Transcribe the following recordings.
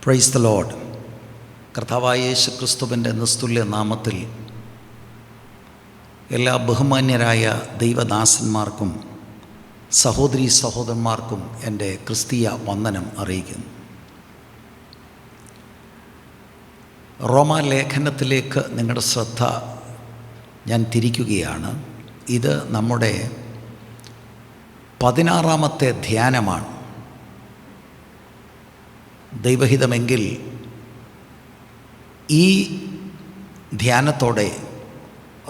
Praise the Lord. കർത്താവായ യേശു ക്രിസ്തുവിൻ്റെ നിസ്തുല്യ നാമത്തിൽ എല്ലാ ബഹുമാന്യരായ ദൈവദാസന്മാർക്കും സഹോദരീ സഹോദരന്മാർക്കും എൻ്റെ ക്രിസ്തീയ വന്ദനം അറിയിക്കുന്നു. റോമാലേഖനത്തിലേക്ക് നിങ്ങളുടെ ശ്രദ്ധ ഞാൻ തിരിക്കുകയാണ്. ഇത് നമ്മുടെ 16-ാമത്തെ ധ്യാനമാണ്. ദൈവഹിതമെങ്കിൽ ഈ ധ്യാനത്തോടെ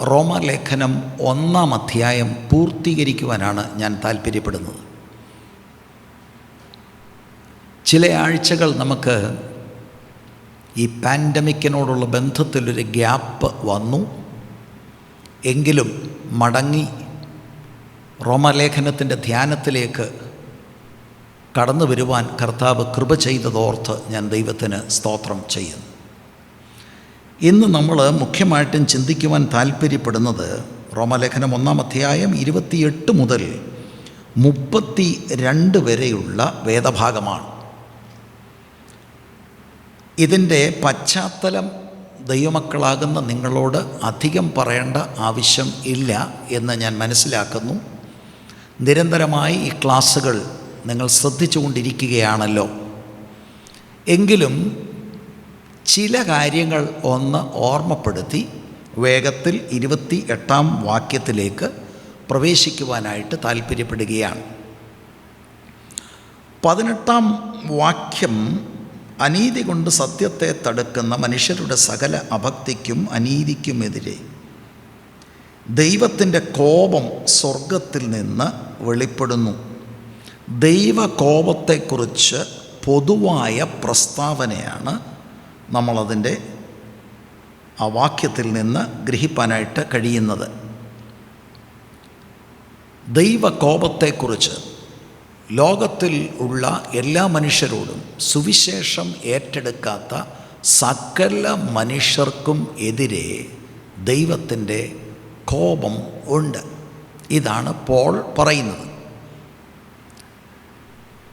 റോമാലേഖനം 1-ാം അധ്യായം പൂർത്തീകരിക്കുവാനാണ് ഞാൻ താല്പര്യപ്പെടുന്നത്. ചില ആഴ്ചകൾ നമുക്ക് ഈ പാൻഡമിക്കിനോടുള്ള ബന്ധത്തിലൊരു ഗ്യാപ്പ് വന്നു. എങ്കിലും മടങ്ങി റോമാലേഖനത്തിൻ്റെ ധ്യാനത്തിലേക്ക് കടന്നു വരുവാൻ കർത്താവ് കൃപ ചെയ്തതോർത്ത് ഞാൻ ദൈവത്തിന് സ്തോത്രം ചെയ്യുന്നു. ഇന്ന് നമ്മൾ മുഖ്യമായിട്ടും ചിന്തിക്കുവാൻ താല്പര്യപ്പെടുന്നത് റോമാലേഖനം 1-ാം അധ്യായം 28 മുതൽ 32 വരെയുള്ള വേദഭാഗമാണ്. ഇതിൻ്റെ പശ്ചാത്തലം ദൈവമക്കളാകുന്ന നിങ്ങളോട് അധികം പറയേണ്ട ആവശ്യം ഇല്ല എന്ന് ഞാൻ മനസ്സിലാക്കുന്നു. നിരന്തരമായി ഈ ക്ലാസ്സുകൾ നിങ്ങൾ ശ്രദ്ധിച്ചുകൊണ്ടിരിക്കുകയാണല്ലോ. എങ്കിലും ചില കാര്യങ്ങൾ ഒന്ന് ഓർമ്മപ്പെടുത്തി വേഗത്തിൽ 28-ാം വാക്യത്തിലേക്ക് പ്രവേശിക്കുവാനായിട്ട് താല്പര്യപ്പെടുകയാണ്. 18-ാം വാക്യം, അനീതി കൊണ്ട് സത്യത്തെ തടുക്കുന്ന മനുഷ്യരുടെ സകല അഭക്തിക്കും അനീതിക്കുമെതിരെ ദൈവത്തിൻ്റെ കോപം സ്വർഗത്തിൽ നിന്ന് വെളിപ്പെടുന്നു. ദൈവകോപത്തെക്കുറിച്ച് പൊതുവായ പ്രസ്താവനയാണ് നമ്മളതിൻ്റെ ആ വാക്യത്തിൽ നിന്ന് ഗ്രഹിപ്പാനായിട്ട് കഴിയുന്നത്. ദൈവകോപത്തെക്കുറിച്ച് ലോകത്തിൽ ഉള്ള എല്ലാ മനുഷ്യരോടും സുവിശേഷം ഏറ്റെടുക്കാത്ത സകല മനുഷ്യർക്കും എതിരെ ദൈവത്തിൻ്റെ കോപം ഉണ്ട്. ഇതാണ് പോൾ പറയുന്നത്.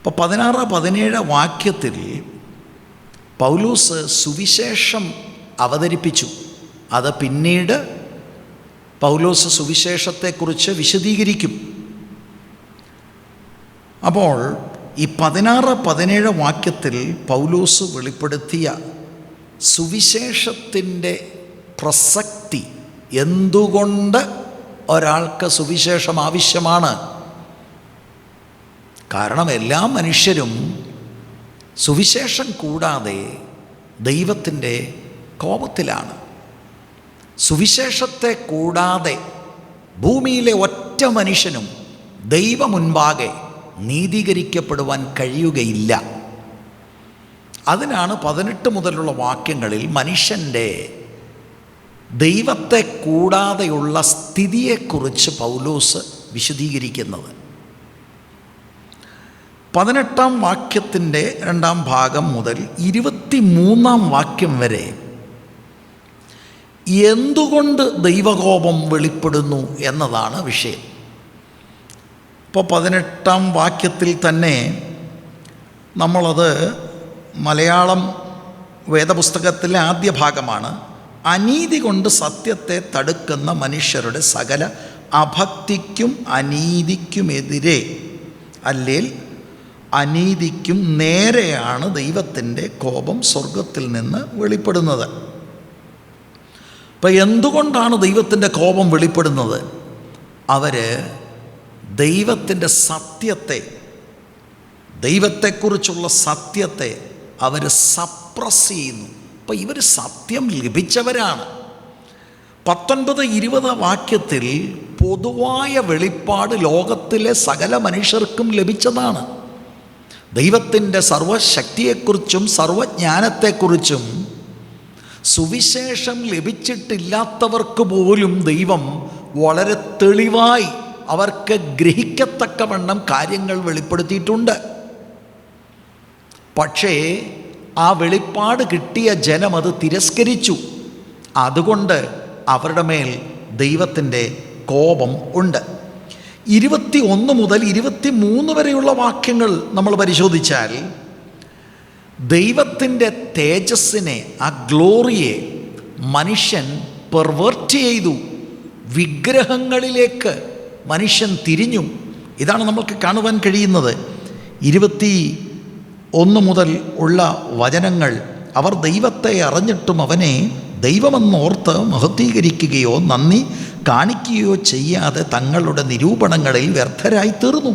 ഇപ്പോൾ 16-17 വാക്യത്തിൽ പൗലോസ് സുവിശേഷം അവതരിപ്പിച്ചു. അത് പിന്നീട് പൗലോസ് സുവിശേഷത്തെക്കുറിച്ച് വിശദീകരിക്കും. അപ്പോൾ ഈ 16-17 വാക്യത്തിൽ പൗലോസ് വെളിപ്പെടുത്തിയ സുവിശേഷത്തിൻ്റെ പ്രസക്തി, എന്തുകൊണ്ട് ഒരാൾക്ക് സുവിശേഷം ആവശ്യമാണ്. കാരണം എല്ലാ മനുഷ്യരും സുവിശേഷം കൂടാതെ ദൈവത്തിൻ്റെ കോപത്തിലാണ്. സുവിശേഷത്തെ കൂടാതെ ഭൂമിയിലെ ഒറ്റ മനുഷ്യനും ദൈവ മുൻപാകെ നീതീകരിക്കപ്പെടുവാൻ കഴിയുകയില്ല. അതിനാണ് 18 മുതലുള്ള വാക്യങ്ങളിൽ മനുഷ്യൻ്റെ ദൈവത്തെ കൂടാതെയുള്ള സ്ഥിതിയെക്കുറിച്ച് പൗലോസ് വിശദീകരിക്കുന്നത്. 18-ാം വാക്യത്തിൻ്റെ 2-ാം ഭാഗം മുതൽ 23-ാം വാക്യം വരെ എന്തുകൊണ്ട് ദൈവകോപം വെളിപ്പെടുന്നു എന്നതാണ് വിഷയം. ഇപ്പോൾ 18-ാം വാക്യത്തിൽ തന്നെ നമ്മളത് മലയാളം വേദപുസ്തകത്തിലെ ആദ്യ ഭാഗമാണ്. അനീതി കൊണ്ട് സത്യത്തെ തടുക്കുന്ന മനുഷ്യരുടെ സകല അഭക്തിക്കും അനീതിക്കുമെതിരെ, അല്ലെങ്കിൽ അനീതിക്കും നേരെയാണ് ദൈവത്തിൻ്റെ കോപം സ്വർഗത്തിൽ നിന്ന് വെളിപ്പെടുന്നത്. അപ്പം എന്തുകൊണ്ടാണ് ദൈവത്തിൻ്റെ കോപം വെളിപ്പെടുന്നത്? അവർ ദൈവത്തിൻ്റെ സത്യത്തെ, ദൈവത്തെക്കുറിച്ചുള്ള സത്യത്തെ അവർ സപ്രസ് ചെയ്യുന്നു. അപ്പം ഇവർ സത്യം ലഭിച്ചവരാണ്. 19-20 വാക്യത്തിൽ പൊതുവായ വെളിപ്പാട് ലോകത്തിലെ സകല മനുഷ്യർക്കും ലഭിച്ചതാണ്. ദൈവത്തിൻ്റെ സർവശക്തിയെക്കുറിച്ചും സർവജ്ഞാനത്തെക്കുറിച്ചും സുവിശേഷം ലഭിച്ചിട്ടില്ലാത്തവർക്ക് പോലും ദൈവം വളരെ തെളിവായി അവർക്ക് ഗ്രഹിക്കത്തക്കവണ്ണം കാര്യങ്ങൾ വെളിപ്പെടുത്തിയിട്ടുണ്ട്. പക്ഷേ ആ വെളിപ്പാട് കിട്ടിയ ജനം അത് തിരസ്കരിച്ചു. അതുകൊണ്ട് അവരുടെ മേൽ ദൈവത്തിൻ്റെ കോപം ഉണ്ട്. 21 മുതൽ 23 വരെയുള്ള വാക്യങ്ങൾ നമ്മൾ പരിശോധിച്ചാൽ ദൈവത്തിൻ്റെ തേജസ്സിനെ, ആ ഗ്ലോറിയെ മനുഷ്യൻ പെർവേർട്ട് ചെയ്തു. വിഗ്രഹങ്ങളിലേക്ക് മനുഷ്യൻ തിരിഞ്ഞു. ഇതാണ് നമ്മൾക്ക് കാണുവാൻ കഴിയുന്നത്. 21 മുതൽ ഉള്ള വചനങ്ങൾ, അവർ ദൈവത്തെ അറിഞ്ഞിട്ടും അവനെ ദൈവമെന്നോർത്ത് മഹത്വീകരിക്കുകയോ നന്ദി കാണിക്കുകയോ ചെയ്യാതെ തങ്ങളുടെ നിരൂപണങ്ങളിൽ വ്യർത്ഥരായി തീർന്നു.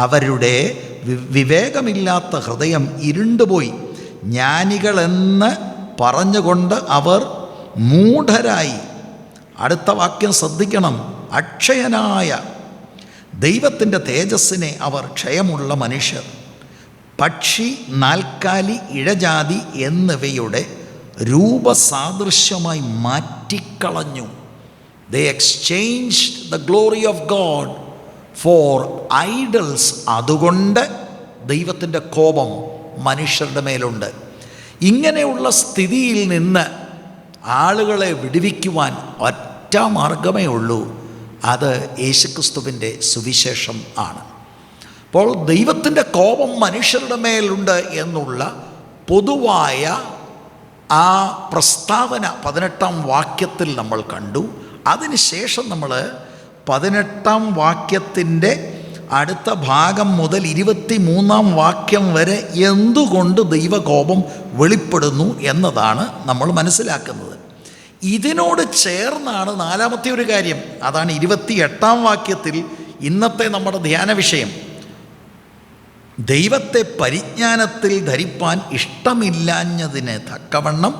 അവരുടെ വിവേകമില്ലാത്ത ഹൃദയം ഇരുണ്ടുപോയി. ജ്ഞാനികളെന്ന് പറഞ്ഞുകൊണ്ട് അവർ മൂഢരായി. അടുത്ത വാക്യം ശ്രദ്ധിക്കണം. അക്ഷയനായ ദൈവത്തിൻ്റെ തേജസ്സിനെ അവർ ക്ഷയമുള്ള മനുഷ്യർ, പക്ഷി, നാൽക്കാലി, ഇഴജാതി എന്നിവയുടെ രൂപസാദൃശ്യമായി മാറ്റിക്കളഞ്ഞു. They exchanged the glory of God for idols. അതുകൊണ്ട് ദൈവത്തിൻ്റെ കോപം മനുഷ്യരുടെ മേലുണ്ട്. ഇങ്ങനെയുള്ള സ്ഥിതിയിൽ നിന്ന് ആളുകളെ വിടുവിക്കുവാൻ ഒറ്റ മാർഗമേ ഉള്ളൂ. അത് യേശുക്രിസ്തുവിൻ്റെ സുവിശേഷം ആണ്. അപ്പോൾ ദൈവത്തിൻ്റെ കോപം മനുഷ്യരുടെ മേലുണ്ട് എന്നുള്ള പൊതുവായ ആ പ്രസ്താവന 18-ാം വാക്യത്തിൽ നമ്മൾ കണ്ടു. അതിനുശേഷം നമ്മൾ 18-ാം വാക്യത്തിൻ്റെ അടുത്ത ഭാഗം മുതൽ 23-ാം വാക്യം വരെ എന്തുകൊണ്ട് ദൈവകോപം വെളിപ്പെടുന്നു എന്നതാണ് നമ്മൾ മനസ്സിലാക്കുന്നത്. ഇതിനോട് ചേർന്നാണ് 4-മത്തെ ഒരു കാര്യം. അതാണ് 28-ാം വാക്യത്തിൽ ഇന്നത്തെ നമ്മുടെ ധ്യാന വിഷയം. ദൈവത്തെ പരിജ്ഞാനത്തിൽ ധരിപ്പാൻ ഇഷ്ടമില്ലാഞ്ഞതിന് തക്കവണ്ണം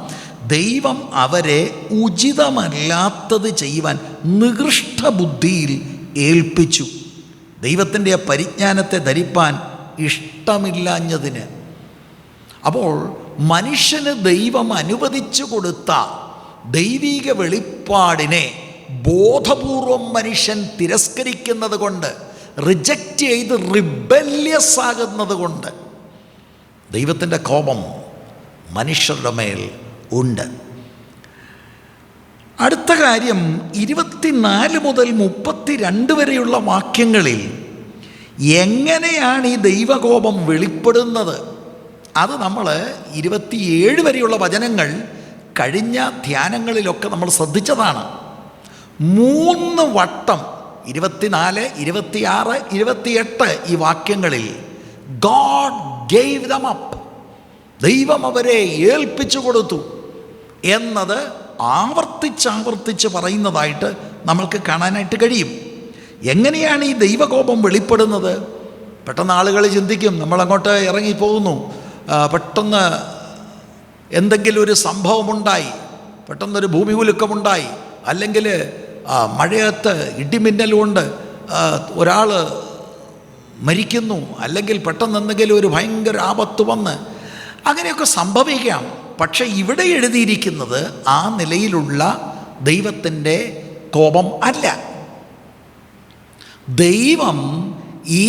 ദൈവം അവരെ ഉചിതമല്ലാത്തത് ചെയ്യുവാൻ നികൃഷ്ട ബുദ്ധിയിൽ ഏൽപ്പിച്ചു. ദൈവത്തിൻ്റെ ആ പരിജ്ഞാനത്തെ ധരിപ്പാൻ ഇഷ്ടമില്ലാഞ്ഞതിന്. അപ്പോൾ മനുഷ്യന് ദൈവം അനുവദിച്ചു കൊടുത്ത ദൈവിക വെളിപ്പാടിനെ ബോധപൂർവം മനുഷ്യൻ തിരസ്കരിക്കുന്നത് കൊണ്ട്, റിജക്റ്റ് ചെയ്ത് റിബല്യസ് ആകുന്നത് കൊണ്ട് ദൈവത്തിൻ്റെ കോപം മനുഷ്യരുടെ മേൽ ഉണ്ട്. അടുത്ത കാര്യം 24 മുതൽ 32 വരെയുള്ള വാക്യങ്ങളിൽ എങ്ങനെയാണ് ഈ ദൈവകോപം വെളിപ്പെടുന്നത്? അത് നമ്മൾ 27 വരെയുള്ള വചനങ്ങൾ കഴിഞ്ഞ ധ്യാനങ്ങളിലൊക്കെ നമ്മൾ ശ്രദ്ധിച്ചതാണ്. 3 വട്ടം 24, 26, 28 ഈ വാക്യങ്ങളിൽ ഗോഡ് ഗേവ് ദം അപ്പ്, ദൈവം അവരെ ഏൽപ്പിച്ചു കൊടുത്തു എന്നത് ആവർത്തിച്ച് പറയുന്നതായിട്ട് നമ്മൾക്ക് കാണാനായിട്ട് കഴിയും. എങ്ങനെയാണ് ഈ ദൈവകോപം വെളിപ്പെടുന്നത്? പെട്ടെന്ന് ആളുകൾ ചിന്തിക്കും, നമ്മളങ്ങോട്ട് ഇറങ്ങിപ്പോകുന്നു, പെട്ടെന്ന് എന്തെങ്കിലും ഒരു സംഭവമുണ്ടായി, പെട്ടെന്നൊരു ഭൂമി കുലുക്കമുണ്ടായി, അല്ലെങ്കിൽ മഴയത്ത് ഇടിമിന്നലുകൊണ്ട് ഒരാൾ മരിക്കുന്നു, അല്ലെങ്കിൽ പെട്ടെന്ന് എന്തെങ്കിലും ഒരു ഭയങ്കര ആപത്ത് വന്ന്, അങ്ങനെയൊക്കെ സംഭവിക്കാം. പക്ഷെ ഇവിടെ എഴുതിയിരിക്കുന്നത് ആ നിലയിലുള്ള ദൈവത്തിൻ്റെ കോപം അല്ല. ദൈവം ഈ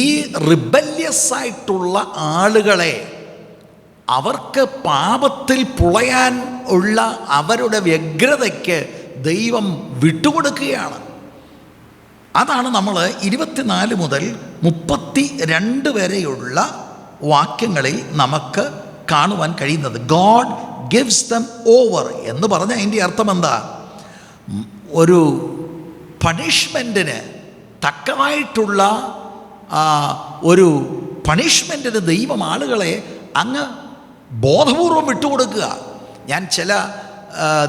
റിബല്യസ് ആയിട്ടുള്ള ആളുകളെ, അവർക്ക് പാപത്തിൽ പുളയാൻ ഉള്ള അവരുടെ വ്യഗ്രതയ്ക്ക് ദൈവം വിട്ടുകൊടുക്കുകയാണ്. അതാണ് നമ്മൾ 24 മുതൽ 32 വരെയുള്ള വാക്യങ്ങളിൽ നമുക്ക് കാണുവാൻ കഴിയുന്നത്. ഗോഡ് ഗിവ്സ് ദം ഓവർ എന്ന് പറഞ്ഞാൽ അതിൻ്റെ അർത്ഥം എന്താ? ഒരു പണിഷ്മെൻറ്റിന് തക്കമായിട്ടുള്ള ഒരു പണിഷ്മെൻറ്റിന് ദൈവം ആളുകളെ അങ്ങ് ബോധപൂർവം വിട്ടുകൊടുക്കുക. ഞാൻ ചില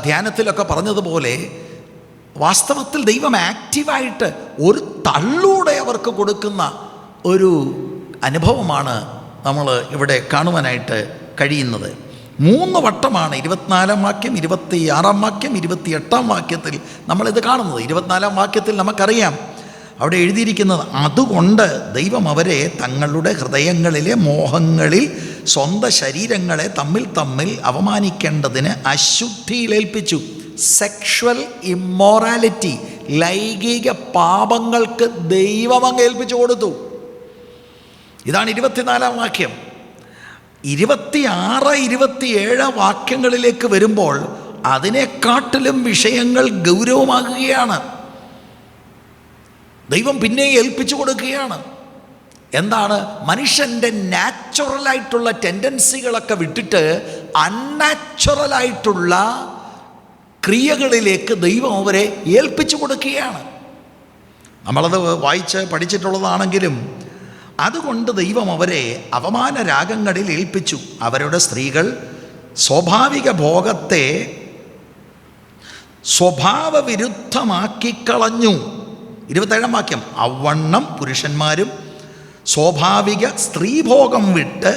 ധ്യാനത്തിലൊക്കെ പറഞ്ഞതുപോലെ വാസ്തവത്തിൽ ദൈവം ആക്റ്റീവായിട്ട് ഒരു തള്ളൂടെ അവർക്ക് കൊടുക്കുന്ന ഒരു അനുഭവമാണ് നമ്മൾ ഇവിടെ കാണുവാനായിട്ട് കഴിയുന്നത്. 3 വട്ടമാണ് 24-ാം വാക്യം, 26-ാം വാക്യം, 28-ാം വാക്യത്തിൽ നമ്മളിത് കാണുന്നത്. 24-ാം വാക്യത്തിൽ നമുക്കറിയാം, അവിടെ എഴുതിയിരിക്കുന്നത്, അതുകൊണ്ട് ദൈവം അവരെ തങ്ങളുടെ ഹൃദയങ്ങളിലെ മോഹങ്ങളിൽ സ്വന്തം ശരീരങ്ങളെ തമ്മിൽ അവമാനിക്കേണ്ടതിന് അശുദ്ധിയിലേൽപ്പിച്ചു. സെക്ഷുവൽ ഇമ്മോറാലിറ്റി, ലൈംഗിക പാപങ്ങൾക്ക് ദൈവം അങ്ങ് ഏൽപ്പിച്ചു കൊടുത്തു. ഇതാണ് 24-ാം വാക്യം. 26, 27 വാക്യങ്ങളിലേക്ക് വരുമ്പോൾ അതിനെക്കാട്ടിലും വിഷയങ്ങൾ ഗൗരവമാകുകയാണ്. ദൈവം പിന്നെ ഏൽപ്പിച്ചു കൊടുക്കുകയാണ്. എന്താണ്? മനുഷ്യൻ്റെ നാച്ചുറലായിട്ടുള്ള ടെൻഡൻസികളൊക്കെ വിട്ടിട്ട് അൺനാച്ചുറലായിട്ടുള്ള ക്രിയകളിലേക്ക് ദൈവം അവരെ ഏൽപ്പിച്ചു കൊടുക്കുകയാണ്. നമ്മളത് വായിച്ച് പഠിച്ചിട്ടുള്ളതാണെങ്കിലും അതുകൊണ്ട് ദൈവം അവരെ അപമാന രാഗങ്ങളിൽ ഏൽപ്പിച്ചു. അവരുടെ സ്ത്രീകൾ സ്വാഭാവിക ഭോഗത്തെ സ്വഭാവവിരുദ്ധമാക്കിക്കളഞ്ഞു. 27-ാം വാക്യം, അവണ്ണം പുരുഷന്മാരും സ്വാഭാവിക സ്ത്രീഭോഗം വിട്ട്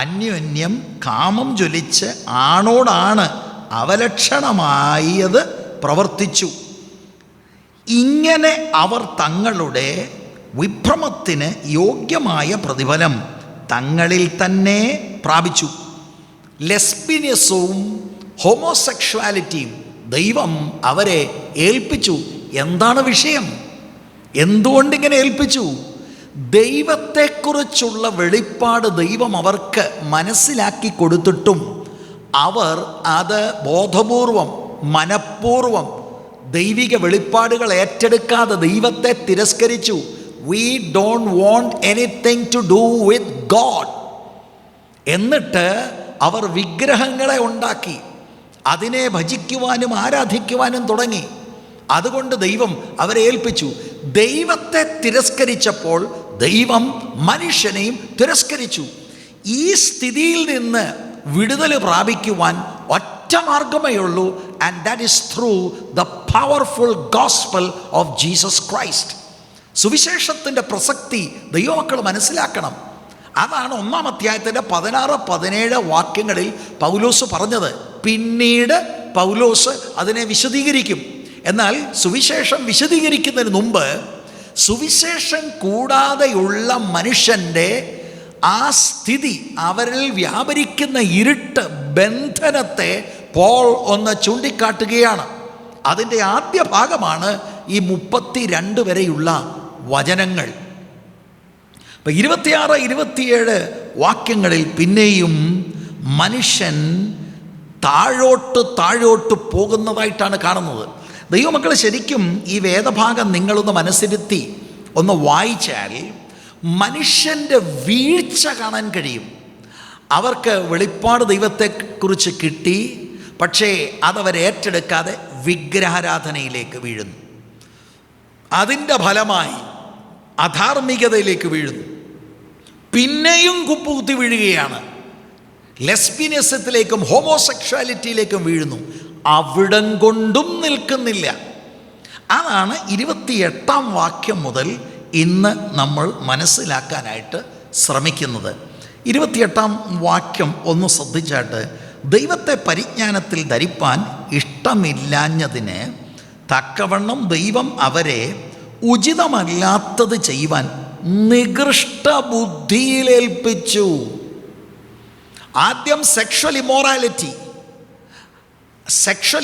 അന്യോന്യം കാമം ജ്വലിച്ച് ആണോടാണ് അവലക്ഷണമായത് പ്രവർത്തിച്ചു. ഇങ്ങനെ അവർ തങ്ങളുടെ വിഭ്രമത്തിന് യോഗ്യമായ പ്രതിഫലം തങ്ങളിൽ തന്നെ പ്രാപിച്ചു. ലെസ്ബിനിസവും ഹോമോസെക്ഷുവാലിറ്റിയും ദൈവം അവരെ ഏൽപ്പിച്ചു. എന്താണ് വിഷയം? എന്തുകൊണ്ടിങ്ങനെ ഏൽപ്പിച്ചു? ദൈവത്തെക്കുറിച്ചുള്ള വെളിപ്പാട് ദൈവം അവർക്ക് മനസ്സിലാക്കി കൊടുത്തിട്ടും അവർ അത് ബോധപൂർവം മനഃപൂർവം ദൈവിക വെളിപ്പാടുകൾ ഏറ്റെടുക്കാതെ ദൈവത്തെ തിരസ്കരിച്ചു. We don't want anything to do with God. എന്നിട്ട് അവർ വിഗ്രഹങ്ങളെ ഉണ്ടാക്കി അതിനെ ഭജിക്കുവാനും ആരാധിക്കുവാനും തുടങ്ങി. അതുകൊണ്ട് ദൈവം അവരെ ഏൽപ്പിച്ചു. ദൈവത്തെ തിരസ്കരിച്ചപ്പോൾ ദൈവം മനുഷ്യനെയും തിരസ്കരിച്ചു. ഈ സ്ഥിതിയിൽ നിന്ന് വിടുതൽ പ്രാപിക്കുവാൻ ഒറ്റ മാർഗമേ ഉള്ളൂ, and that is through the powerful gospel of Jesus Christ. സുവിശേഷത്തിൻ്റെ പ്രസക്തി ദൈവമക്കൾ മനസ്സിലാക്കണം. അതാണ് 1-ാം അധ്യായത്തിൻ്റെ 16-17 വാക്യങ്ങളിൽ പൗലോസ് പറഞ്ഞത്. പിന്നീട് പൗലോസ് അതിനെ വിശദീകരിക്കും. എന്നാൽ സുവിശേഷം വിശദീകരിക്കുന്നതിന് മുമ്പ് സുവിശേഷം കൂടാതെയുള്ള മനുഷ്യൻ്റെ ആ സ്ഥിതി, അവരിൽ വ്യാപരിക്കുന്ന ഇരുട്ട് ബന്ധനത്തെ പോൾ ഒന്ന് ചൂണ്ടിക്കാട്ടുകയാണ്. അതിൻ്റെ ആദ്യ ഭാഗമാണ് ഈ 32 വരെയുള്ള വചനങ്ങൾ. ഇപ്പം 26-27 വാക്യങ്ങളിൽ പിന്നെയും മനുഷ്യൻ താഴോട്ട് പോകുന്നതായിട്ടാണ് കാണുന്നത്. ദൈവമക്കൾ, ശരിക്കും ഈ വേദഭാഗം നിങ്ങളൊന്ന് മനസ്സിരുത്തി ഒന്ന് വായിച്ചാൽ മനുഷ്യൻ്റെ വീഴ്ച കാണാൻ കഴിയും. അവർക്ക് വെളിപ്പാട് ദൈവത്തെക്കുറിച്ച് കിട്ടി, പക്ഷേ അതവർ ഏറ്റെടുക്കാതെ വിഗ്രഹാരാധനയിലേക്ക് വീഴുന്നു. അതിൻ്റെ ഫലമായി അധാർമികതയിലേക്ക് വീഴുന്നു. പിന്നെയും കുപ്പുകുത്തി വീഴുകയാണ്. ലെസ്ബിനിസത്തിലേക്കും ഹോമോസെക്ഷുവാലിറ്റിയിലേക്കും വീഴുന്നു. അവിടം കൊണ്ടും നിൽക്കുന്നില്ല. അതാണ് 28-ാം വാക്യം മുതൽ ഇന്ന് നമ്മൾ മനസ്സിലാക്കാനായിട്ട് ശ്രമിക്കുന്നത്. 28-ാം വാക്യം ഒന്ന് ശ്രദ്ധിച്ചാട്ട്, ദൈവത്തെ പരിജ്ഞാനത്തിൽ ധരിപ്പാൻ ഇഷ്ടമില്ലാഞ്ഞതിന് തക്കവണ്ണം ദൈവം അവരെ ഉചിതമല്ലാത്തത് ചെയ്യുവാൻ നികൃഷ്ട ബുദ്ധിയിലേൽപ്പിച്ചു. ആദ്യം സെക്ഷൽ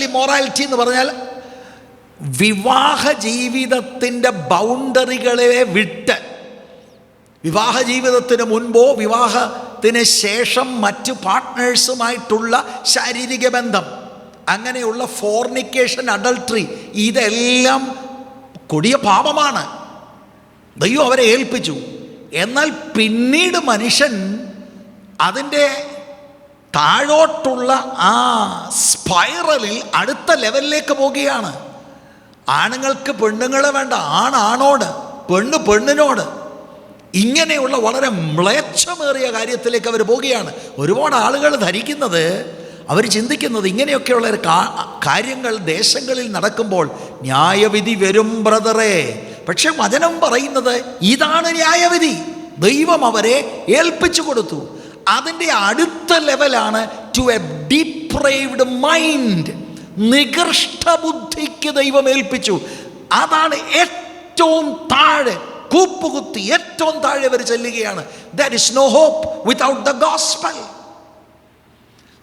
ഇമോറാലിറ്റി എന്ന് പറഞ്ഞാൽ വിവാഹ ജീവിതത്തിൻ്റെ ബൗണ്ടറികളെ വിട്ട്, വിവാഹ ജീവിതത്തിന് മുൻപോ വിവാഹത്തിന് ശേഷം മറ്റ് പാർട്ട്നേഴ്സുമായിട്ടുള്ള ശാരീരിക ബന്ധം, അങ്ങനെയുള്ള ഫോർണിക്കേഷൻ, അഡൾട്ടറി, ഇതെല്ലാം കൊടിയ പാപമാണ്. ദൈവം അവരെ ഏൽപ്പിച്ചു. എന്നാൽ പിന്നീട് മനുഷ്യൻ അതിൻ്റെ താഴോട്ടുള്ള ആ സ്പൈറലിൽ അടുത്ത ലെവലിലേക്ക് പോവുകയാണ്. ആണുങ്ങൾക്ക് പെണ്ണുങ്ങളെ വേണ്ട, ആണാണോട്, പെണ്ണ് പെണ്ണിനോട്, ഇങ്ങനെയുള്ള വളരെ മ്ലേച്ഛമേറിയ കാര്യത്തിലേക്ക് അവർ പോവുകയാണ്. ഒരുപാട് ആളുകൾ ധരിക്കുന്നത്, അവർ ചിന്തിക്കുന്നത് ഇങ്ങനെയൊക്കെയുള്ള കാര്യങ്ങൾ ദേശങ്ങളിൽ നടക്കുമ്പോൾ ന്യായവിധി വരും ബ്രദറേ. പക്ഷെ വചനം പറയുന്നത് ഇതാണ് ന്യായവിധി. ദൈവം അവരെ ഏൽപ്പിച്ചു കൊടുത്തു. അതിൻ്റെ അടുത്ത ലെവലാണ് ടു എ ഡിപ്രൈവ്ഡ് മൈൻഡ്. നികൃഷ്ട ബുദ്ധിക്ക് ദൈവം ഏൽപ്പിച്ചു. അതാണ് ഏറ്റവും താഴെ, കൂപ്പുകുത്തി ഏറ്റവും താഴെ അവർ ചെല്ലുകയാണ്. There is no hope without the gospel.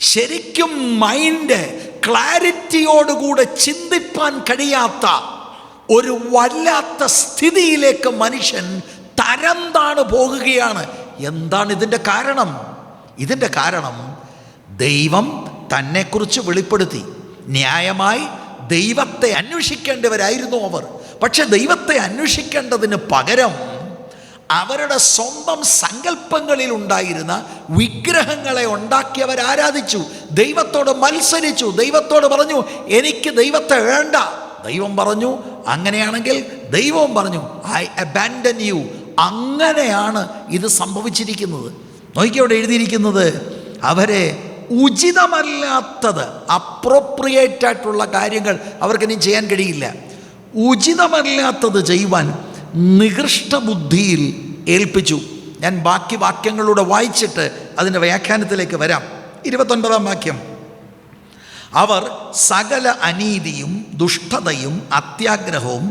ശരിക്കും മൈൻഡ് ക്ലാരിറ്റിയോടുകൂടെ ചിന്തിപ്പാൻ കഴിയാത്ത ഒരു വല്ലാത്ത സ്ഥിതിയിലേക്ക് മനുഷ്യൻ തരം താണ് പോകുകയാണ്. എന്താണ് ഇതിൻ്റെ കാരണം? ഇതിൻ്റെ കാരണം ദൈവം തന്നെക്കുറിച്ച് വെളിപ്പെടുത്തി. ന്യായമായി ദൈവത്തെ അന്വേഷിക്കേണ്ടവരായിരുന്നു അവർ. പക്ഷെ ദൈവത്തെ അന്വേഷിക്കേണ്ടതിന് പകരം അവരുടെ സ്വന്തം സങ്കല്പങ്ങളിൽ ഉണ്ടായിരുന്ന വിഗ്രഹങ്ങളെ ഉണ്ടാക്കിയവർ ആരാധിച്ചു, ദൈവത്തോട് മത്സരിച്ചു, ദൈവത്തോട് പറഞ്ഞു എനിക്ക് ദൈവത്തെ വേണ്ട. ദൈവം പറഞ്ഞു അങ്ങനെയാണെങ്കിൽ ദൈവവും പറഞ്ഞു ഐ അബാൻഡൻ യു. അങ്ങനെയാണ് ഇത് സംഭവിച്ചിരിക്കുന്നത്. നോക്കി അവിടെ എഴുതിയിരിക്കുന്നത്, അവരെ ഉചിതമല്ലാത്തത്, അപ്രോപ്രിയേറ്റ് ആയിട്ടുള്ള കാര്യങ്ങൾ അവർക്കിനി ചെയ്യാൻ കഴിയില്ല. ഉചിതമല്ലാത്തത് ചെയ്യുവാൻ നികൃഷ്ട ബുദ്ധിയിൽ ഏൽപ്പിച്ചു. ഞാൻ ബാക്കി വാക്യങ്ങളിലൂടെ വായിച്ചിട്ട് അതിൻ്റെ വ്യാഖ്യാനത്തിലേക്ക് വരാം. 29-ാം വാക്യം, അവർ സകല അനീതിയും ദുഷ്ടതയും അത്യാഗ്രഹവും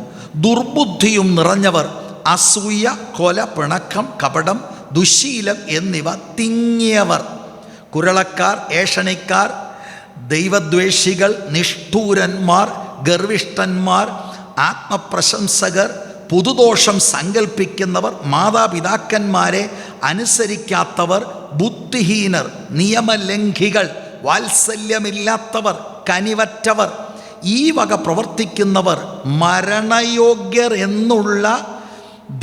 ദുർബുദ്ധിയും നിറഞ്ഞവർ, അസൂയ, കൊല, പിണക്കം, കപടം, ദുശ്ശീലം എന്നിവ തിങ്ങിയവർ, കുരളക്കാർ, ഏഷണിക്കാർ, ദൈവദ്വേഷികൾ, നിഷ്ഠൂരന്മാർ, ഗർവിഷ്ഠന്മാർ, ആത്മപ്രശംസകർ, പുതുദോഷം സങ്കൽപ്പിക്കുന്നവർ, മാതാപിതാക്കന്മാരെ അനുസരിക്കാത്തവർ, ബുദ്ധിഹീനർ, നിയമലംഘികൾ, വാത്സല്യമില്ലാത്തവർ, കനിവറ്റവർ, ഈ വക പ്രവർത്തിക്കുന്നവർ മരണയോഗ്യർ എന്നുള്ള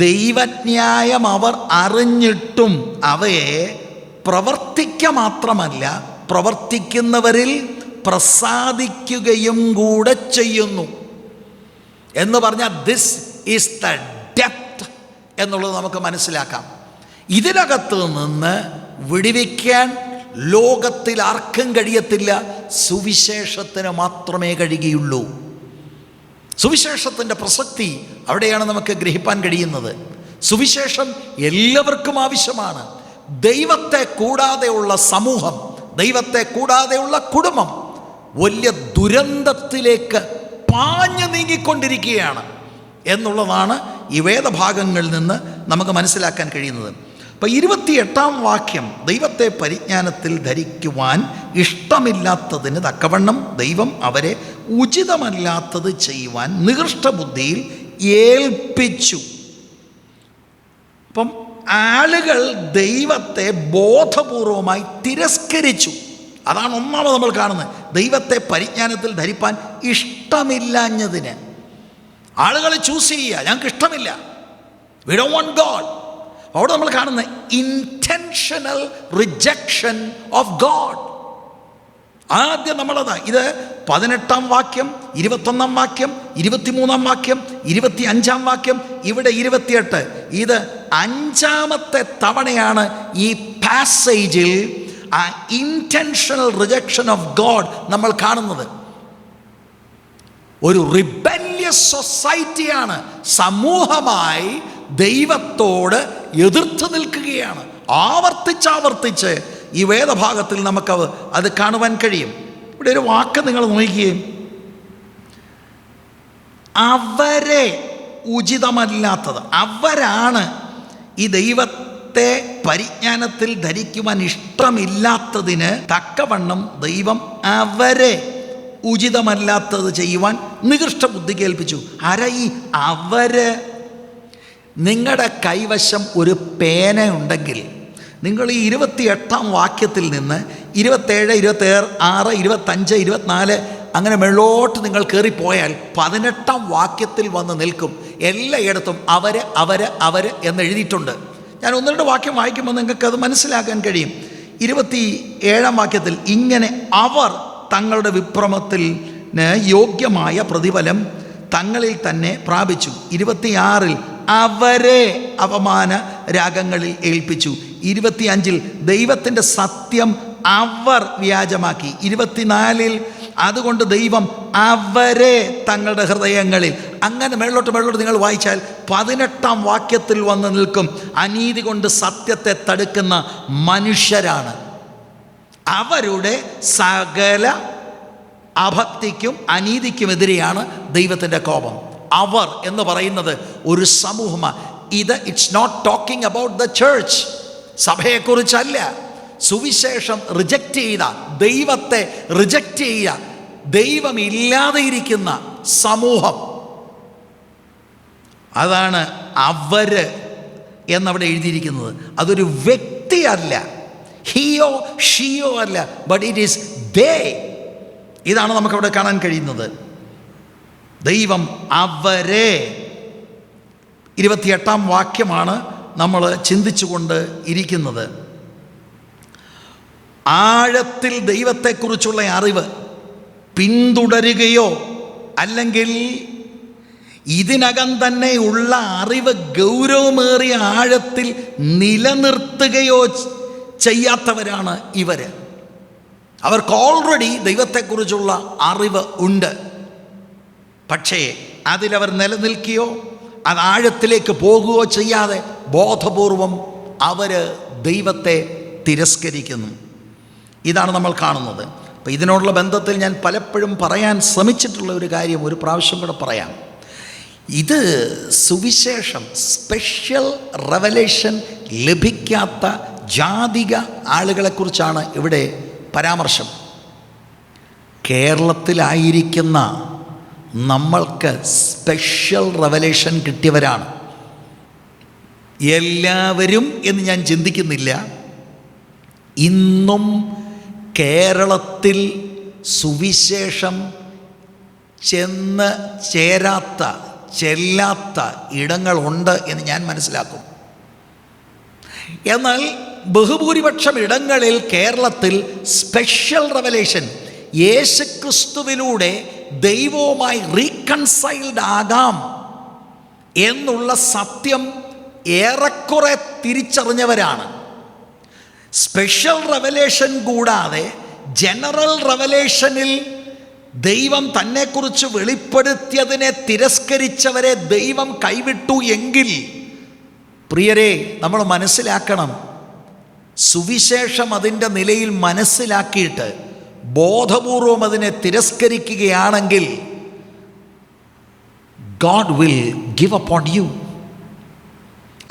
ദൈവന്യായം അവർ അറിഞ്ഞിട്ടും അവയെ പ്രവർത്തിക്ക മാത്രമല്ല പ്രവർത്തിക്കുന്നവരിൽ പ്രസാദിക്കുകയും കൂടെ ചെയ്യുന്നു എന്ന് പറഞ്ഞാൽ ദിസ് ഈസ് ദ ഡെപ്ത് എന്നുള്ളത് നമുക്ക് മനസ്സിലാക്കാം. ഇതിനകത്ത് നിന്ന് വിടുവിക്കാൻ ലോകത്തിൽ ആർക്കും കഴിയത്തില്ല, സുവിശേഷത്തിന് മാത്രമേ കഴിയുകയുള്ളൂ. സുവിശേഷത്തിൻ്റെ പ്രസക്തി അവിടെയാണ് നമുക്ക് ഗ്രഹിപ്പാൻ കഴിയുന്നത്. സുവിശേഷം എല്ലാവർക്കും ആവശ്യമാണ്. ദൈവത്തെ കൂടാതെയുള്ള സമൂഹം, ദൈവത്തെ കൂടാതെയുള്ള കുടുംബം വലിയ ദുരന്തത്തിലേക്ക് പാഞ്ഞു നീങ്ങിക്കൊണ്ടിരിക്കുകയാണ് എന്നുള്ളതാണ് ഈ വേദഭാഗങ്ങളിൽ നിന്ന് നമുക്ക് മനസ്സിലാക്കാൻ കഴിയുന്നത്. അപ്പോൾ 28-ാം വാക്യം, ദൈവത്തെ പരിജ്ഞാനത്തിൽ ധരിക്കുവാൻ ഇഷ്ടമില്ലാത്തതിന് തക്കവണ്ണം ദൈവം അവരെ ഉചിതമല്ലാത്തത് ചെയ്യുവാൻ നികൃഷ്ട ബുദ്ധിയിൽ ഏൽപ്പിച്ചു. അപ്പം ആളുകൾ ദൈവത്തെ ബോധപൂർവമായി തിരസ്കരിച്ചു. അതാണ് ഒന്നാമത് നമ്മൾ കാണുന്നത്. ദൈവത്തെ പരിജ്ഞാനത്തിൽ ധരിപ്പാൻ ഇഷ്ടമില്ലാഞ്ഞതിന് ആളുകൾ ചൂസ് ചെയ്യുക, ഞങ്ങൾക്ക് ഇഷ്ടമില്ല, വി ഡോണ്ട് വാണ്ട് ഗോഡ്. അവിടെ നമ്മൾ കാണുന്ന ഇൻറ്റൻഷണൽ റിജക്ഷൻ ഓഫ് ഗോഡ്. ആദ്യം നമ്മളതാ. ഇത് 18-ാം വാക്യം, 21-ാം വാക്യം, 23-ാം വാക്യം, 25-ാം വാക്യം, ഇവിടെ 28. ഇത് 5-ാമത്തെ തവണയാണ് ഈ പാസേജിൽ ആ ഇൻറ്റൻഷണൽ റിജക്ഷൻ ഓഫ് ഗോഡ് നമ്മൾ കാണുന്നത്. ഒരു റിബല്യസ് സൊസൈറ്റിയാണ്, സമൂഹമായി ദൈവത്തോട് എതിർത്ത് നിൽക്കുകയാണ്. ആവർത്തിച്ചാവർത്തിച്ച് ഈ വേദഭാഗത്തിൽ നമുക്ക് അത് കാണുവാൻ കഴിയും. ഇവിടെ ഒരു വാക്ക് നിങ്ങൾ നോക്കുകയും, അവരെ ഉചിതമല്ലാത്തത്, അവരാണ് ഈ ദൈവത്തെ പരിജ്ഞാനത്തിൽ ധരിക്കുവാൻ ഇഷ്ടമില്ലാത്തതിന് തക്കവണ്ണം ദൈവം അവരെ ഉചിതമല്ലാത്തത് ചെയ്യുവാൻ നികൃഷ്ട ബുദ്ധി കേൾപ്പിച്ചു. ആരാ ഈ അവര്? നിങ്ങളുടെ കൈവശം ഒരു പേന ഉണ്ടെങ്കിൽ നിങ്ങൾ ഈ 28-ാം വാക്യത്തിൽ നിന്ന് 27, 26, 25, 24 അങ്ങനെ മേളോട്ട് നിങ്ങൾ കയറിപ്പോയാൽ 18-ാം വാക്യത്തിൽ വന്ന് നിൽക്കും. എല്ലായിടത്തും അവര് എന്ന് എഴുതിയിട്ടുണ്ട്. ഞാൻ 1-2 വാക്യം വായിക്കുമ്പോൾ നിങ്ങൾക്ക് അത് മനസ്സിലാക്കാൻ കഴിയും. 27-ാം വാക്യത്തിൽ ഇങ്ങനെ അവർ തങ്ങളുടെ വിഭ്രമത്തിന് യോഗ്യമായ പ്രതിഫലം തങ്ങളിൽ തന്നെ പ്രാപിച്ചു. 26-ൽ അവരെ അപമാന രാഗങ്ങളിൽ ഏൽപ്പിച്ചു. 25-ൽ ദൈവത്തിൻ്റെ സത്യം അവർ വ്യാജമാക്കി. 24-ൽ അതുകൊണ്ട് ദൈവം അവരെ തങ്ങളുടെ ഹൃദയങ്ങളിൽ. അങ്ങനെ മേളോട്ട് നിങ്ങൾ വായിച്ചാൽ 18-ാം വാക്യത്തിൽ വന്ന് നിൽക്കും. അനീതി കൊണ്ട് സത്യത്തെ തടുക്കുന്ന മനുഷ്യരാണ്. അവരുടെ സകല അഭക്തിക്കും അനീതിക്കുമെതിരെയാണ് ദൈവത്തിൻ്റെ കോപം. അവർ എന്ന് പറയുന്നത് ഒരു സമൂഹമാണ്. It's not talking about the church, സഭയെക്കുറിച്ചല്ല. സുവിശേഷം റിജക്റ്റ് ചെയ്ത, ദൈവത്തെ റിജക്റ്റ് ചെയ്യുക, ദൈവമില്ലാതെ ഇരിക്കുന്ന സമൂഹം, അതാണ് അവര് എന്നവിടെ എഴുതിയിരിക്കുന്നത്. അതൊരു വ്യക്തിയല്ല, ഹിയോ ഷിയോ അല്ല, ബട്ട് ഇറ്റ് ഈസ് ദേ. ഇതാണ് നമുക്കവിടെ കാണാൻ കഴിയുന്നത്. ദൈവം അവരെ, 28-ാം വാക്യമാണ് നമ്മൾ ചിന്തിച്ചുകൊണ്ട് ഇരിക്കുന്നത്. ആഴത്തിൽ ദൈവത്തെക്കുറിച്ചുള്ള അറിവ് പിന്തുടരുകയോ അല്ലെങ്കിൽ ഇതിനകം തന്നെ ഉള്ള അറിവ് ഗൗരവമേറിയ ആഴത്തിൽ നിലനിർത്തുകയോ ചെയ്യാത്തവരാണ് ഇവർ. അവർക്ക് ഓൾറെഡി ദൈവത്തെക്കുറിച്ചുള്ള അറിവ് ഉണ്ട്. പക്ഷേ അതിലവർ നിലനിൽക്കുകയോ അത് ആഴത്തിലേക്ക് പോകുകയോ ചെയ്യാതെ ബോധപൂർവം അവർ ദൈവത്തെ തിരസ്കരിക്കുന്നു. ഇതാണ് നമ്മൾ കാണുന്നത്. അപ്പോൾ ഇതിനോടുള്ള ബന്ധത്തിൽ ഞാൻ പലപ്പോഴും പറയാൻ ശ്രമിച്ചിട്ടുള്ള ഒരു കാര്യം ഒരു പ്രാവശ്യം കൂടെ പറയാം. ഇത് സുവിശേഷം, സ്പെഷ്യൽ റെവലേഷൻ ലഭിക്കാത്ത ജാതിക ആളുകളെക്കുറിച്ചാണ് ഇവിടെ പരാമർശം. കേരളത്തിലായിരിക്കുന്ന നമ്മൾക്ക് സ്പെഷ്യൽ റെവലേഷൻ കിട്ടിയവരാണ് എല്ലാവരും എന്ന് ഞാൻ ചിന്തിക്കുന്നില്ല. ഇന്നും കേരളത്തിൽ സുവിശേഷം ചെല്ലാത്ത ഇടങ്ങളുണ്ട് എന്ന് ഞാൻ മനസ്സിലാക്കും. എന്നാൽ ബഹുഭൂരിപക്ഷം ഇടങ്ങളിൽ കേരളത്തിൽ സ്പെഷ്യൽ റെവലേഷൻ, യേശുക്രിസ്തുവിലൂടെ ദൈവവുമായി റീകൺസൈൽഡ് ആകാം എന്നുള്ള സത്യം ഏറെക്കുറെ തിരിച്ചറിഞ്ഞവരാണ്. സ്പെഷ്യൽ റെവലേഷൻ കൂടാതെ ജനറൽ റെവലേഷനിൽ ദൈവം തന്നെക്കുറിച്ച് വെളിപ്പെടുത്തിയതിനെ തിരസ്കരിച്ചവരെ ദൈവം കൈവിട്ടു എങ്കിൽ, പ്രിയരെ, നമ്മൾ മനസ്സിലാക്കണം, സുവിശേഷം അതിൻ്റെ നിലയിൽ മനസ്സിലാക്കിയിട്ട് ബോധപൂർവം അതിനെ തിരസ്കരിക്കുകയാണെങ്കിൽ God will give upon you.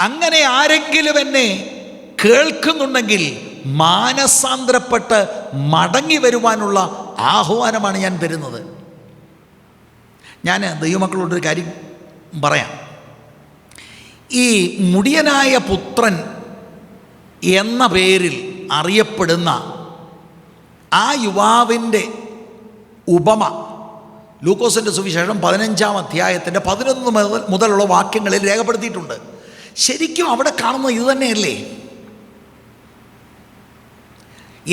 അങ്ങനെ ആരെങ്കിലും എന്നെ കേൾക്കുന്നുണ്ടെങ്കിൽ മാനസാന്തരപ്പെട്ട് മടങ്ങി വരുവാനുള്ള ആഹ്വാനമാണ് ഞാൻ തരുന്നത്. ഞാൻ ദൈവമക്കളോടൊരു കാര്യം പറയാം. ഈ മുടിയനായ പുത്രൻ എന്ന പേരിൽ അറിയപ്പെടുന്ന ആ യുവാവിൻ്റെ ഉപമ ലൂക്കോസിൻ്റെ സുവിശേഷം 15-ാം അധ്യായത്തിൻ്റെ 11 മുതലുള്ള വാക്യങ്ങളിൽ രേഖപ്പെടുത്തിയിട്ടുണ്ട്. ശരിക്കും അവിടെ കാണുന്നത് ഇത് തന്നെയല്ലേ?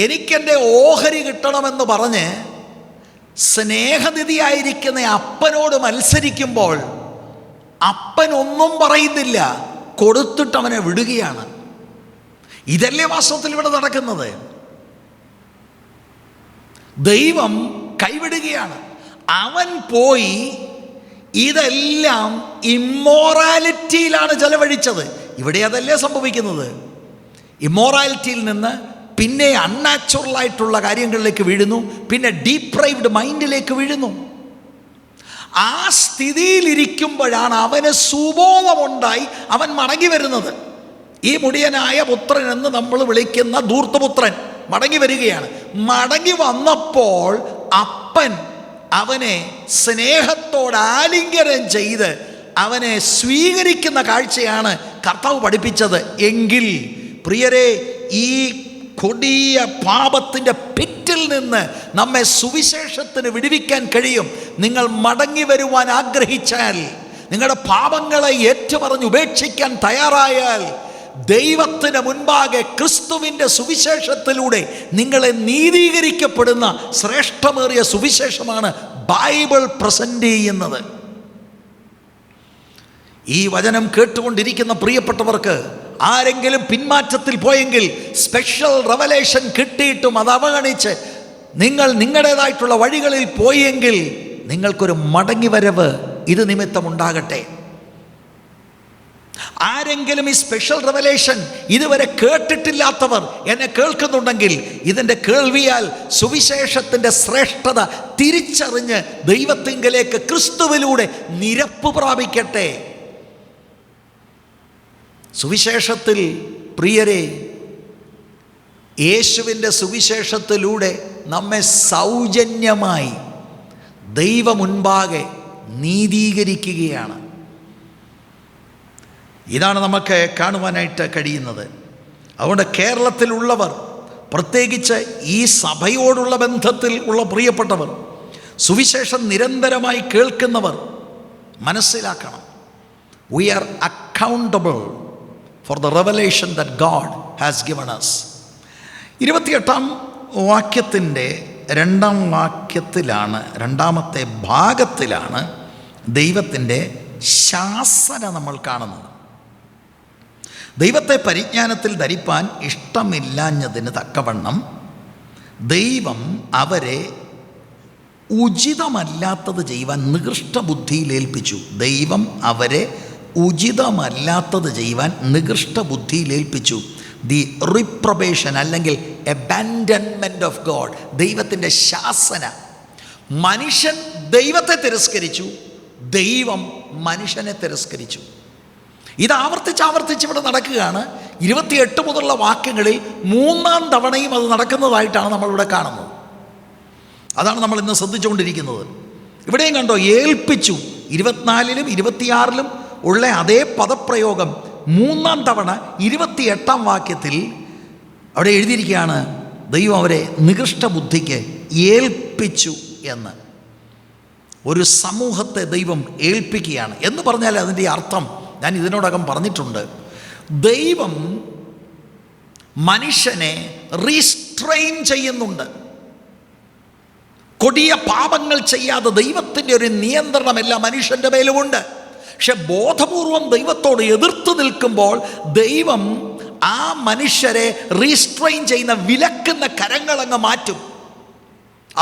എനിക്കെൻ്റെ ഓഹരി കിട്ടണമെന്ന് പറഞ്ഞ് സ്നേഹനിധിയായിരിക്കുന്ന അപ്പനോട് മത്സരിക്കുമ്പോൾ അപ്പനൊന്നും പറയുന്നില്ല, കൊടുത്തിട്ട് അവനെ വിടുകയാണ്. ഇതല്ലേ വാസ്തവത്തിൽ ഇവിടെ നടക്കുന്നത്? ദൈവം കൈവിടുകയാണ്. അവൻ പോയി ഇതെല്ലാം ഇമ്മോറാലിറ്റിയിലാണ് ചെലവഴിച്ചത്. ഇവിടെ അതല്ലേ സംഭവിക്കുന്നത്? ഇമ്മോറാലിറ്റിയിൽ നിന്ന് പിന്നെ അൺനാച്ചുറലായിട്ടുള്ള കാര്യങ്ങളിലേക്ക് വീഴുന്നു, പിന്നെ ഡീപ്രൈവ്ഡ് മൈൻഡിലേക്ക് വീഴുന്നു. ആ സ്ഥിതിയിലിരിക്കുമ്പോഴാണ് അവന് സുബോധമുണ്ടായി അവൻ മടങ്ങി വരുന്നത്. ഈ മുടിയനായ പുത്രൻ എന്ന് നമ്മൾ വിളിക്കുന്ന ധൂർത്തപുത്രൻ മടങ്ങി വരികയാണ്. മടങ്ങി വന്നപ്പോൾ അപ്പൻ അവനെ സ്നേഹത്തോട് ആലിംഗനം ചെയ്ത് അവനെ സ്വീകരിക്കുന്ന കാഴ്ചയാണ് കർത്താവ് പഠിപ്പിച്ചത്. എങ്കിൽ പ്രിയരെ, ഈ കൊടിയ പാപത്തിൻ്റെ പിറ്റിൽ നിന്ന് നമ്മെ സുവിശേഷത്തിന് വിടുവിക്കാൻ കഴിയും. നിങ്ങൾ മടങ്ങി വരുവാൻ ആഗ്രഹിച്ചാൽ, നിങ്ങളുടെ പാപങ്ങളെ ഏറ്റുപറഞ്ഞ് ഉപേക്ഷിക്കാൻ തയ്യാറായാൽ, ദൈവത്തിന് മുൻപാകെ ക്രിസ്തുവിൻ്റെ സുവിശേഷത്തിലൂടെ നിങ്ങളെ നീതീകരിക്കപ്പെടുന്ന ശ്രേഷ്ഠമേറിയ സുവിശേഷമാണ് ബൈബിൾ പ്രസന്റ് ചെയ്യുന്നത്. ഈ വചനം കേട്ടുകൊണ്ടിരിക്കുന്ന പ്രിയപ്പെട്ടവർക്ക് ആരെങ്കിലും പിന്മാറ്റത്തിൽ പോയെങ്കിൽ, സ്പെഷ്യൽ റെവലേഷൻ കിട്ടിയിട്ടും അത് അവഗണിച്ച് നിങ്ങൾ നിങ്ങളുടേതായിട്ടുള്ള വഴികളിൽ പോയെങ്കിൽ, നിങ്ങൾക്കൊരു മടങ്ങിവരവ് ഇത് നിമിത്തമുണ്ടാകട്ടെ. ആരെങ്കിലും ഈ സ്പെഷ്യൽ റെവലേഷൻ ഇതുവരെ കേട്ടിട്ടില്ലാത്തവർ എന്നെ കേൾക്കുന്നുണ്ടെങ്കിൽ, ഇതിൻ്റെ കേൾവിയാൽ സുവിശേഷത്തിൻ്റെ ശ്രേഷ്ഠത തിരിച്ചറിഞ്ഞ് ദൈവത്തിങ്കലേക്ക് ക്രിസ്തുവിലൂടെ നിരപ്പ് പ്രാപിക്കട്ടെ. സുവിശേഷത്തിൽ പ്രിയരെ, യേശുവിൻ്റെ സുവിശേഷത്തിലൂടെ നമ്മെ സൗജന്യമായി ദൈവമുൻപാകെ നീതീകരിക്കുകയാണ്. ഇതാണ് നമുക്ക് കാണുവാനായിട്ട് കഴിയുന്നത്. അതുകൊണ്ട് കേരളത്തിലുള്ളവർ, പ്രത്യേകിച്ച് ഈ സഭയോടുള്ള ബന്ധത്തിൽ ഉള്ള പ്രിയപ്പെട്ടവർ, സുവിശേഷം നിരന്തരമായി കേൾക്കുന്നവർ മനസ്സിലാക്കണം, we are accountable for the revelation that God has given us. 28-ാം വാക്യത്തിൻ്റെ രണ്ടാമത്തെ ഭാഗത്തിലാണ് ദൈവത്തിൻ്റെ ശാസന നമ്മൾ കാണുന്നത്. ദൈവത്തെ പരിജ്ഞാനത്തിൽ ധരിപ്പാൻ ഇഷ്ടമില്ലാഞ്ഞതിന് തക്കവണ്ണം ദൈവം അവരെ ഉചിതമല്ലാത്തത് ചെയ്യുവാൻ നികൃഷ്ടബുദ്ധിയിൽ ഏൽപ്പിച്ചു. ദൈവം അവരെ ഉചിതമല്ലാത്തത് ചെയ്യുവാൻ നികൃഷ്ടബുദ്ധിയിൽ ഏൽപ്പിച്ചു. ദി റിപ്രൊബേഷൻ അല്ലെങ്കിൽ അബാൻഡൻമെൻറ്റ് ഓഫ് ഗോഡ്, ദൈവത്തിൻ്റെ ശാസന. മനുഷ്യൻ ദൈവത്തെ തിരസ്കരിച്ചു, ദൈവം മനുഷ്യനെ തിരസ്കരിച്ചു. ഇത് ആവർത്തിച്ച് ഇവിടെ നടക്കുകയാണ്. 28 മുതലുള്ള വാക്യങ്ങളിൽ 3-ാം തവണയും അത് നടക്കുന്നതായിട്ടാണ് നമ്മളിവിടെ കാണുന്നത്. അതാണ് നമ്മൾ ഇന്ന് ശ്രദ്ധിച്ചുകൊണ്ടിരിക്കുന്നത്. ഇവിടെയും കണ്ടോ, ഏൽപ്പിച്ചു. 24-ലും 26-ലും ഉള്ള അതേ പദപ്രയോഗം 3-ാം തവണ 28-ാം വാക്യത്തിൽ അവിടെ എഴുതിയിരിക്കുകയാണ്, ദൈവം അവരെ നികൃഷ്ടബുദ്ധിക്ക് ഏൽപ്പിച്ചു എന്ന്. ഒരു സമൂഹത്തെ ദൈവം ഏൽപ്പിക്കുകയാണ് എന്ന് പറഞ്ഞാൽ അതിൻ്റെ അർത്ഥം ഞാൻ ഇതിനോടകം പറഞ്ഞിട്ടുണ്ട്. ദൈവം മനുഷ്യനെ റീസ്ട്രെയിൻ ചെയ്യുന്നുണ്ട്. കൊടിയ പാപങ്ങൾ ചെയ്യാതെ ദൈവത്തിൻ്റെ ഒരു നിയന്ത്രണം എല്ലാ മനുഷ്യൻ്റെ മേലുമുണ്ട്. പക്ഷെ ബോധപൂർവം ദൈവത്തോട് എതിർത്ത് നിൽക്കുമ്പോൾ ദൈവം ആ മനുഷ്യരെ റീസ്ട്രെയിൻ ചെയ്യുന്ന, വിലക്കുന്ന കരങ്ങളങ്ങ് മാറ്റും.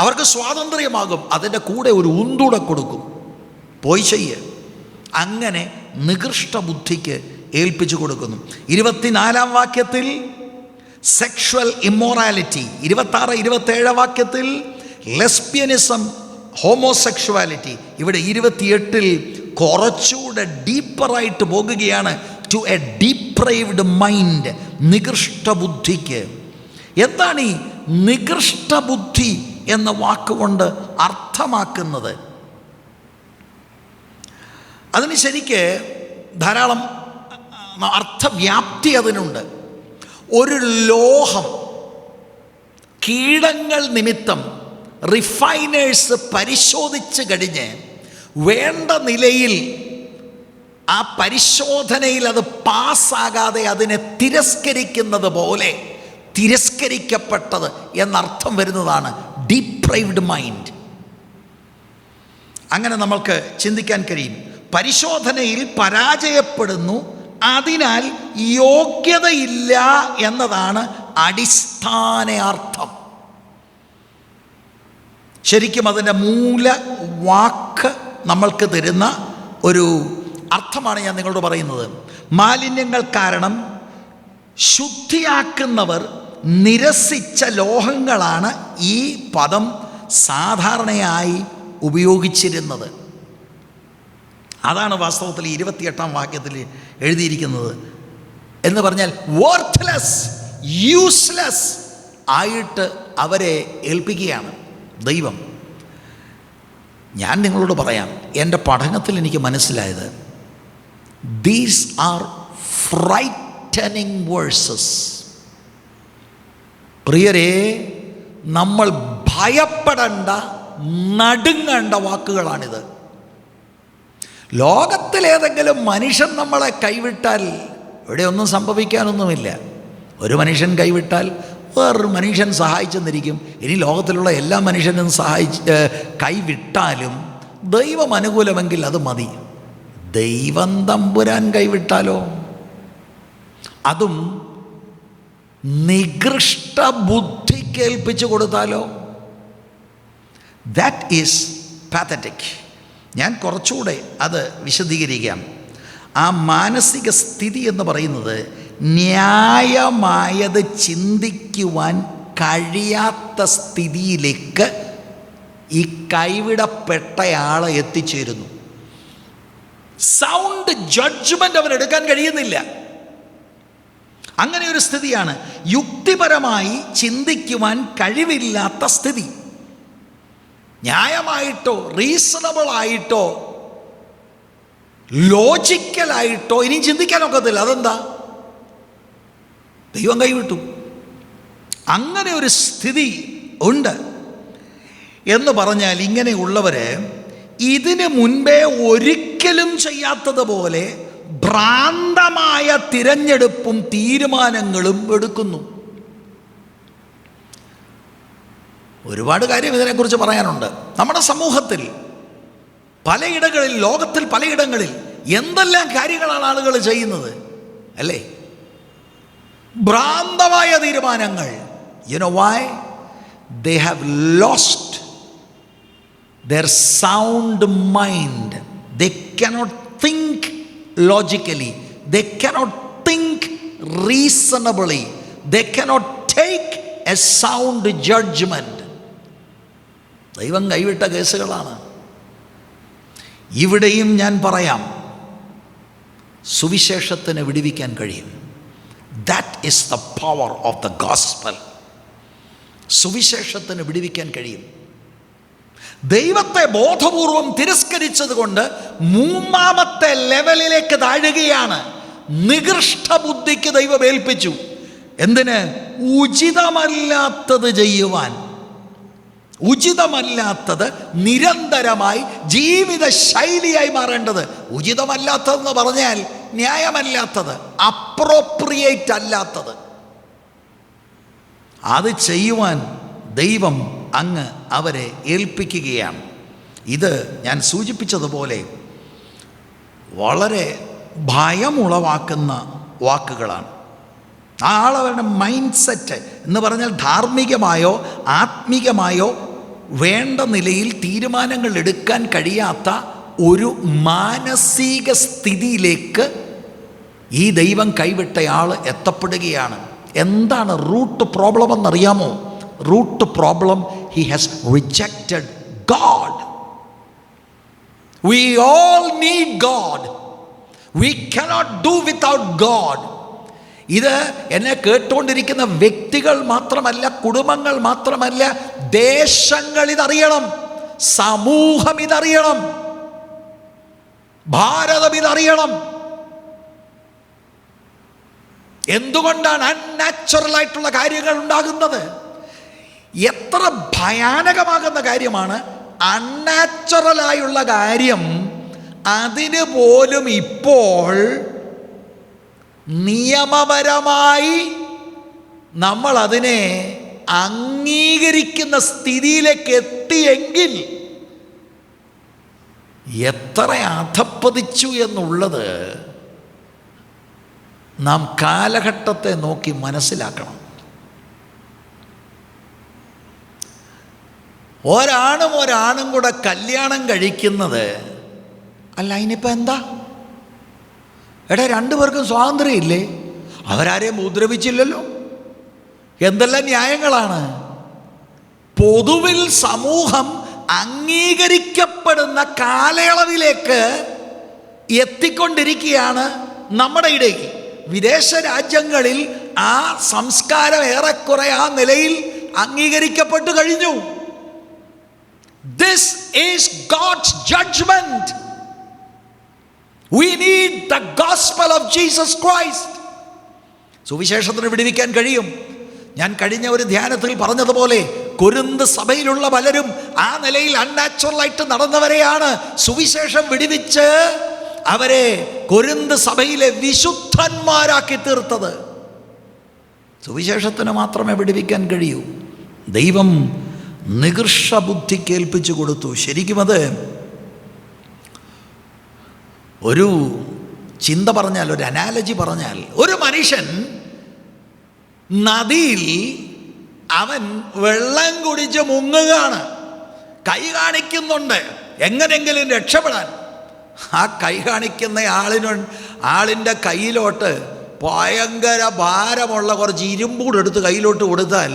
അവർക്ക് സ്വാതന്ത്ര്യമാകും. അതിൻ്റെ കൂടെ ഒരു ഉന്തൂടെ കൊടുക്കും, പോയി ചെയ്യ്. അങ്ങനെ നികൃഷ്ട ബുദ്ധിക്ക് ഏൽപ്പിച്ചു കൊടുക്കുന്നു. 24-ാം വാക്യത്തിൽ സെക്ഷുവൽ ഇമ്മോറാലിറ്റി, 26-27 വാക്യത്തിൽ ലെസ്ബിയനിസം, ഹോമോസെക്ഷുവാലിറ്റി. ഇവിടെ 28-ൽ കുറച്ചുകൂടെ ഡീപ്പറായിട്ട് പോകുകയാണ്. ടു എ ഡീപ്രൈവ്ഡ് മൈൻഡ്, നികൃഷ്ട ബുദ്ധിക്ക്. എന്താണ് ഈ നികൃഷ്ട ബുദ്ധി എന്ന വാക്കുകൊണ്ട് അർത്ഥമാക്കുന്നത്? അതിന് ശരിക്ക് ധാരാളം അർത്ഥവ്യാപ്തി അതിനുണ്ട്. ഒരു ലോഹം കീടങ്ങൾ നിമിത്തം റിഫൈനേഴ്സ് പരിശോധിച്ച് കഴിഞ്ഞ് വേണ്ട നിലയിൽ ആ പരിശോധനയിൽ അത് പാസ്സാകാതെ അതിനെ തിരസ്കരിക്കുന്നത് പോലെ തിരസ്കരിക്കപ്പെട്ടത് എന്നർത്ഥം വരുന്നതാണ് ഡീപ്രൈവ്ഡ് മൈൻഡ്. അങ്ങനെ നമ്മൾക്ക് ചിന്തിക്കാൻ കഴിയും. പരിശോധനയിൽ പരാജയപ്പെടുന്നു, അതിനാൽ യോഗ്യതയില്ല എന്നതാണ് അടിസ്ഥാന അർത്ഥം. ശരിക്കും അതിൻ്റെ മൂല വാക്ക് നമ്മൾക്ക് തരുന്ന ഒരു അർത്ഥമാണ് ഞാൻ നിങ്ങളോട് പറയുന്നത്. മാലിന്യങ്ങൾ കാരണം ശുദ്ധിയാക്കുന്നവർ നിരസിച്ച ലോഹങ്ങളാണ് ഈ പദം സാധാരണയായി ഉപയോഗിച്ചിരുന്നത്. അതാണ് വാസ്തവത്തിൽ 28-ാം വാക്യത്തിൽ എഴുതിയിരിക്കുന്നത്. എന്ന് പറഞ്ഞാൽ വർത്ത്ലെസ്, യൂസ്ലെസ് ആയിട്ട് അവരെ ഏൽപ്പിക്കുകയാണ് ദൈവം. ഞാൻ നിങ്ങളോട് പറയാം, എൻ്റെ പഠനത്തിൽ എനിക്ക് മനസ്സിലായത്, ദീസ് ആർ ഫ്രൈറ്റനിങ് വേഴ്സസ്. പ്രിയരെ, നമ്മൾ ഭയപ്പെടേണ്ട, നടുങ്ങേണ്ട വാക്കുകളാണിത്. ലോകത്തിലേതെങ്കിലും മനുഷ്യൻ നമ്മളെ കൈവിട്ടാൽ ഇവിടെ ഒന്നും സംഭവിക്കാനൊന്നുമില്ല. ഒരു മനുഷ്യൻ കൈവിട്ടാൽ വേറൊരു മനുഷ്യൻ സഹായിച്ചെന്നിരിക്കും. ഇനി ലോകത്തിലുള്ള എല്ലാ മനുഷ്യനും കൈവിട്ടാലും ദൈവം അനുകൂലമെങ്കിൽ അത് മതി. ദൈവം തമ്പുരാൻ കൈവിട്ടാലോ, അതും നികൃഷ്ട ബുദ്ധി കേൾപ്പിച്ചു കൊടുത്താലോ, ദാറ്റ് ഈസ് പാത്തറ്റിക്. ഞാൻ കുറച്ചുകൂടെ അത് വിശദീകരിക്കാം. ആ മാനസിക സ്ഥിതി എന്ന് പറയുന്നത് ന്യായമായത് ചിന്തിക്കുവാൻ കഴിയാത്ത സ്ഥിതിയിലേക്ക് ഈ കൈവിടപ്പെട്ടയാളെ എത്തിച്ചേരുന്നു. സൗണ്ട് ജഡ്ജ്മെൻ്റ് അവനെടുക്കാൻ കഴിയുന്നില്ല. അങ്ങനെ ഒരു സ്ഥിതിയാണ്. യുക്തിപരമായി ചിന്തിക്കുവാൻ കഴിവില്ലാത്ത സ്ഥിതി. ന്യായമായിട്ടോ റീസണബിൾ ആയിട്ടോ ലോജിക്കലായിട്ടോ ഇനിയും ചിന്തിക്കാനൊക്കത്തില്ല. അതെന്താ? ദൈവം കൈവിട്ടു. അങ്ങനെ ഒരു സ്ഥിതി ഉണ്ട് എന്ന് പറഞ്ഞാൽ, ഇങ്ങനെയുള്ളവർ ഇതിന് മുൻപേ ഒരിക്കലും ചെയ്യാത്തതുപോലെ ഭ്രാന്തമായ തിരഞ്ഞെടുപ്പും തീരുമാനങ്ങളും എടുക്കുന്നു. ഒരുപാട് കാര്യം ഇതിനെക്കുറിച്ച് പറയാനുണ്ട്. നമ്മുടെ സമൂഹത്തിൽ പലയിടങ്ങളിൽ, ലോകത്തിൽ പലയിടങ്ങളിൽ എന്തെല്ലാം കാര്യങ്ങളാണ് ആളുകൾ ചെയ്യുന്നത് അല്ലേ? ഭ്രാന്തമായ തീരുമാനങ്ങൾ. You know why? They have lost their sound mind. They cannot think logically. They cannot think reasonably. They cannot take a sound judgment. ദൈവം കൈവിട്ട കേസുകളാണ്. ഇവിടെയും ഞാൻ പറയാം, സുവിശേഷത്തിന് വിടുവിക്കാൻ കഴിയും. That is the power of the gospel. സുവിശേഷത്തിന് വിടുവിക്കാൻ കഴിയും. ദൈവത്തെ ബോധപൂർവം തിരസ്കരിച്ചത് കൊണ്ട് മൂന്നാമത്തെ ലെവലിലേക്ക് താഴുകയാണ്. നികൃഷ്ട ബുദ്ധിക്ക് ദൈവം ഏൽപ്പിച്ചു. എന്തിന്? ഉചിതമല്ലാത്തത് ചെയ്യുവാൻ. ഉചിതമല്ലാത്തത് നിരന്തരമായി ജീവിത ശൈലിയായി മാറേണ്ടത്. ഉചിതമല്ലാത്തതെന്ന് പറഞ്ഞാൽ ന്യായമല്ലാത്തത്, അപ്രോപ്രിയേറ്റ് അല്ലാത്തത്. അത് ചെയ്യുവാൻ ദൈവം അങ്ങ് അവരെ ഏൽപ്പിക്കുകയാണ്. ഇത് ഞാൻ സൂചിപ്പിച്ചതുപോലെ വളരെ ഭയമുളവാക്കുന്ന വാക്കുകളാണ്. ആ ആളവരുടെ മൈൻഡ് സെറ്റ് എന്ന് പറഞ്ഞാൽ ധാർമ്മികമായോ ആത്മീകമായോ വേണ്ട നിലയിൽ തീരുമാനങ്ങൾ എടുക്കാൻ കഴിയാത്ത ഒരു മാനസിക സ്ഥിതിയിലേക്ക് ഈ ദൈവം കൈവിട്ടയാൾ എത്തപ്പെടുകയാണ്. എന്താണ് റൂട്ട് പ്രോബ്ലം എന്നറിയാമോ? Root problem, he has rejected God. We all need God. We cannot do without God. ഇത് എന്നെ കേട്ടുകൊണ്ടിരിക്കുന്ന വ്യക്തികൾ മാത്രമല്ല, കുടുംബങ്ങൾ മാത്രമല്ല, ദേശങ്ങൾ ഇതറിയണം, സമൂഹം ഇതറിയണം, ഭാരതം ഇതറിയണം. എന്തുകൊണ്ടാണ് അൺനാച്ചുറൽ ആയിട്ടുള്ള കാര്യങ്ങൾ ഉണ്ടാകുന്നത്? എത്ര ഭയാനകമാകുന്ന കാര്യമാണ് അൺനാച്ചുറലായുള്ള കാര്യം. അതിന് പോലും ഇപ്പോൾ നിയമപരമായി നമ്മൾ അതിനെ അംഗീകരിക്കുന്ന സ്ഥിതിയിലേക്ക് എത്തിയെങ്കിൽ എത്ര അധപ്പതിച്ചു എന്നുള്ളത് നാം കാലഘട്ടത്തെ നോക്കി മനസ്സിലാക്കണം. ഒരാണും കൂടെ കല്യാണം കഴിക്കുന്നത് അല്ല, അതിനിപ്പോൾ എന്താ? എടാ, രണ്ടുപേർക്കും സ്വാതന്ത്ര്യം ഇല്ലേ? അവരാരെയും ഉപദ്രവിച്ചില്ലല്ലോ. എന്തെല്ലാം ന്യായങ്ങളാണ്. പൊതുവിൽ സമൂഹം അംഗീകരിക്കപ്പെടുന്ന കാലയളവിലേക്ക് എത്തിക്കൊണ്ടിരിക്കുകയാണ് നമ്മുടെ ഇടയിൽ. വിദേശ രാജ്യങ്ങളിൽ ആ സംസ്കാരം ഏറെക്കുറെ ആ നിലയിൽ അംഗീകരിക്കപ്പെട്ടു കഴിഞ്ഞു. This is God's judgment. We need the gospel of Jesus Christ. സുവിശേഷത്തിന് വിടുവിക്കാൻ കഴിയും. ഞാൻ കഴിഞ്ഞ ഒരു ധ്യാനത്തിൽ പറഞ്ഞതുപോലെ കൊരിന്ത് സഭയിലുള്ള പലരും ആ നിലയിൽ അൺനാച്ചുറലായിട്ട് നടന്നവരെയാണ് സുവിശേഷം വിടുവിച്ച് അവരെ കൊരിന്ത് സഭയിലെ വിശുദ്ധന്മാരാക്കി തീർത്തത്. സുവിശേഷത്തിന് മാത്രമേ വിടുവിക്കാൻ കഴിയൂ. ദൈവം നികൃഷ്ട ബുദ്ധിക്ക് ഏൽപ്പിച്ചു കൊടുത്തു. ശരിക്കും അത് ഒരു ചിന്ത പറഞ്ഞാൽ, ഒരു അനാലജി പറഞ്ഞാൽ, ഒരു മനുഷ്യൻ നദിയിൽ അവൻ വെള്ളം കുടിച്ച് മുങ്ങുകയാണ്, കൈ കാണിക്കുന്നുണ്ട് എങ്ങനെയെങ്കിലും രക്ഷപ്പെടാൻ. ആ കൈ കാണിക്കുന്ന ആളിൻ്റെ കയ്യിലോട്ട് ഭയങ്കര ഭാരമുള്ള കുറച്ച് ഇരുമ്പൂട് എടുത്ത് കയ്യിലോട്ട് കൊടുത്താൽ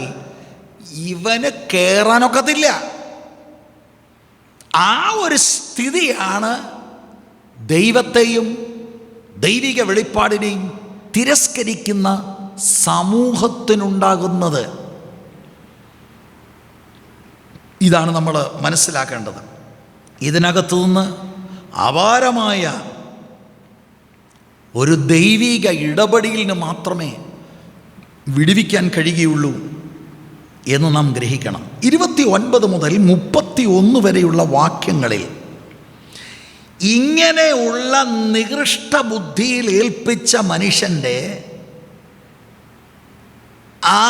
ഇവന് കയറാനൊക്കത്തില്ല. ആ ഒരു സ്ഥിതിയാണ് ദൈവത്തെയും ദൈവിക വെളിപ്പാടിനെയും തിരസ്കരിക്കുന്ന സമൂഹത്തിനുണ്ടാകുന്നത്. ഇതാണ് നമ്മൾ മനസ്സിലാക്കേണ്ടത്. ഇതിനകത്തു നിന്ന് അപാരമായ ഒരു ദൈവിക ഇടപെടലിന് മാത്രമേ വിടുവിക്കാൻ കഴിയുകയുള്ളൂ എന്ന് നാം ഗ്രഹിക്കണം. 29 മുതൽ 31 വരെയുള്ള വാക്യങ്ങളിൽ ഇങ്ങനെയുള്ള നികൃഷ്ട ബുദ്ധിയിൽ ഏൽപ്പിച്ച മനുഷ്യൻ്റെ ആ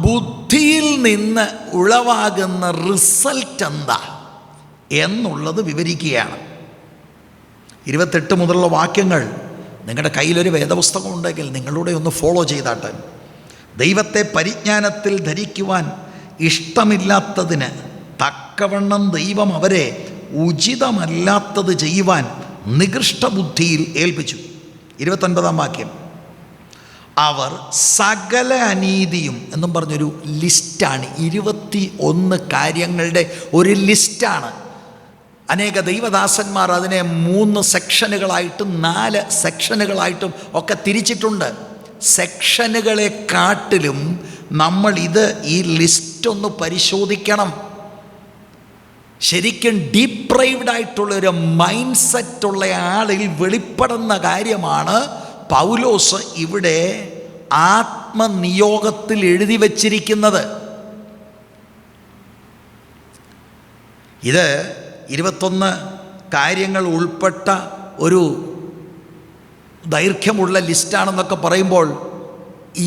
ബുദ്ധിയിൽ നിന്ന് ഉളവാകുന്ന റിസൾട്ട് എന്താ എന്നുള്ളത് വിവരിക്കുകയാണ്. 28 മുതലുള്ള വാക്യങ്ങൾ നിങ്ങളുടെ കയ്യിലൊരു വേദപുസ്തകം ഉണ്ടെങ്കിൽ നിങ്ങളുടെ ഒന്ന് ഫോളോ ചെയ്താട്ടെ. ദൈവത്തെ പരിജ്ഞാനത്തിൽ ധരിക്കുവാൻ ഇഷ്ടമില്ലാത്തതിന് തക്കവണ്ണം ദൈവം അവരെ ഉചിതമല്ലാത്തത് ചെയ്യുവാൻ നികൃഷ്ട ബുദ്ധിയിൽ ഏൽപ്പിച്ചു. 29 വാക്യം, അവർ സകല അനീതിയും എന്നും പറഞ്ഞൊരു ലിസ്റ്റാണ്. 21 കാര്യങ്ങളുടെ ഒരു ലിസ്റ്റാണ്. അനേക ദൈവദാസന്മാർ അതിനെ 3 സെക്ഷനുകളായിട്ടും 4 സെക്ഷനുകളായിട്ടും ഒക്കെ തിരിച്ചിട്ടുണ്ട്. സെക്ഷനുകളെക്കാട്ടിലും നമ്മൾ ഈ ലിസ്റ്റ് ഒന്ന് പരിശോധിക്കണം. ശരിക്കും ഡീപ്രൈവ്ഡ് ആയിട്ടുള്ളൊരു മൈൻഡ് സെറ്റുള്ള ആളിൽ വെളിപ്പെടുന്ന കാര്യമാണ് പൗലോസ് ഇവിടെ ആത്മനിയോഗത്തിൽ എഴുതി വച്ചിരിക്കുന്നത്. ഇത് 21 കാര്യങ്ങൾ ഉൾപ്പെട്ട ഒരു ദൈർഘ്യമുള്ള ലിസ്റ്റാണെന്നൊക്കെ പറയുമ്പോൾ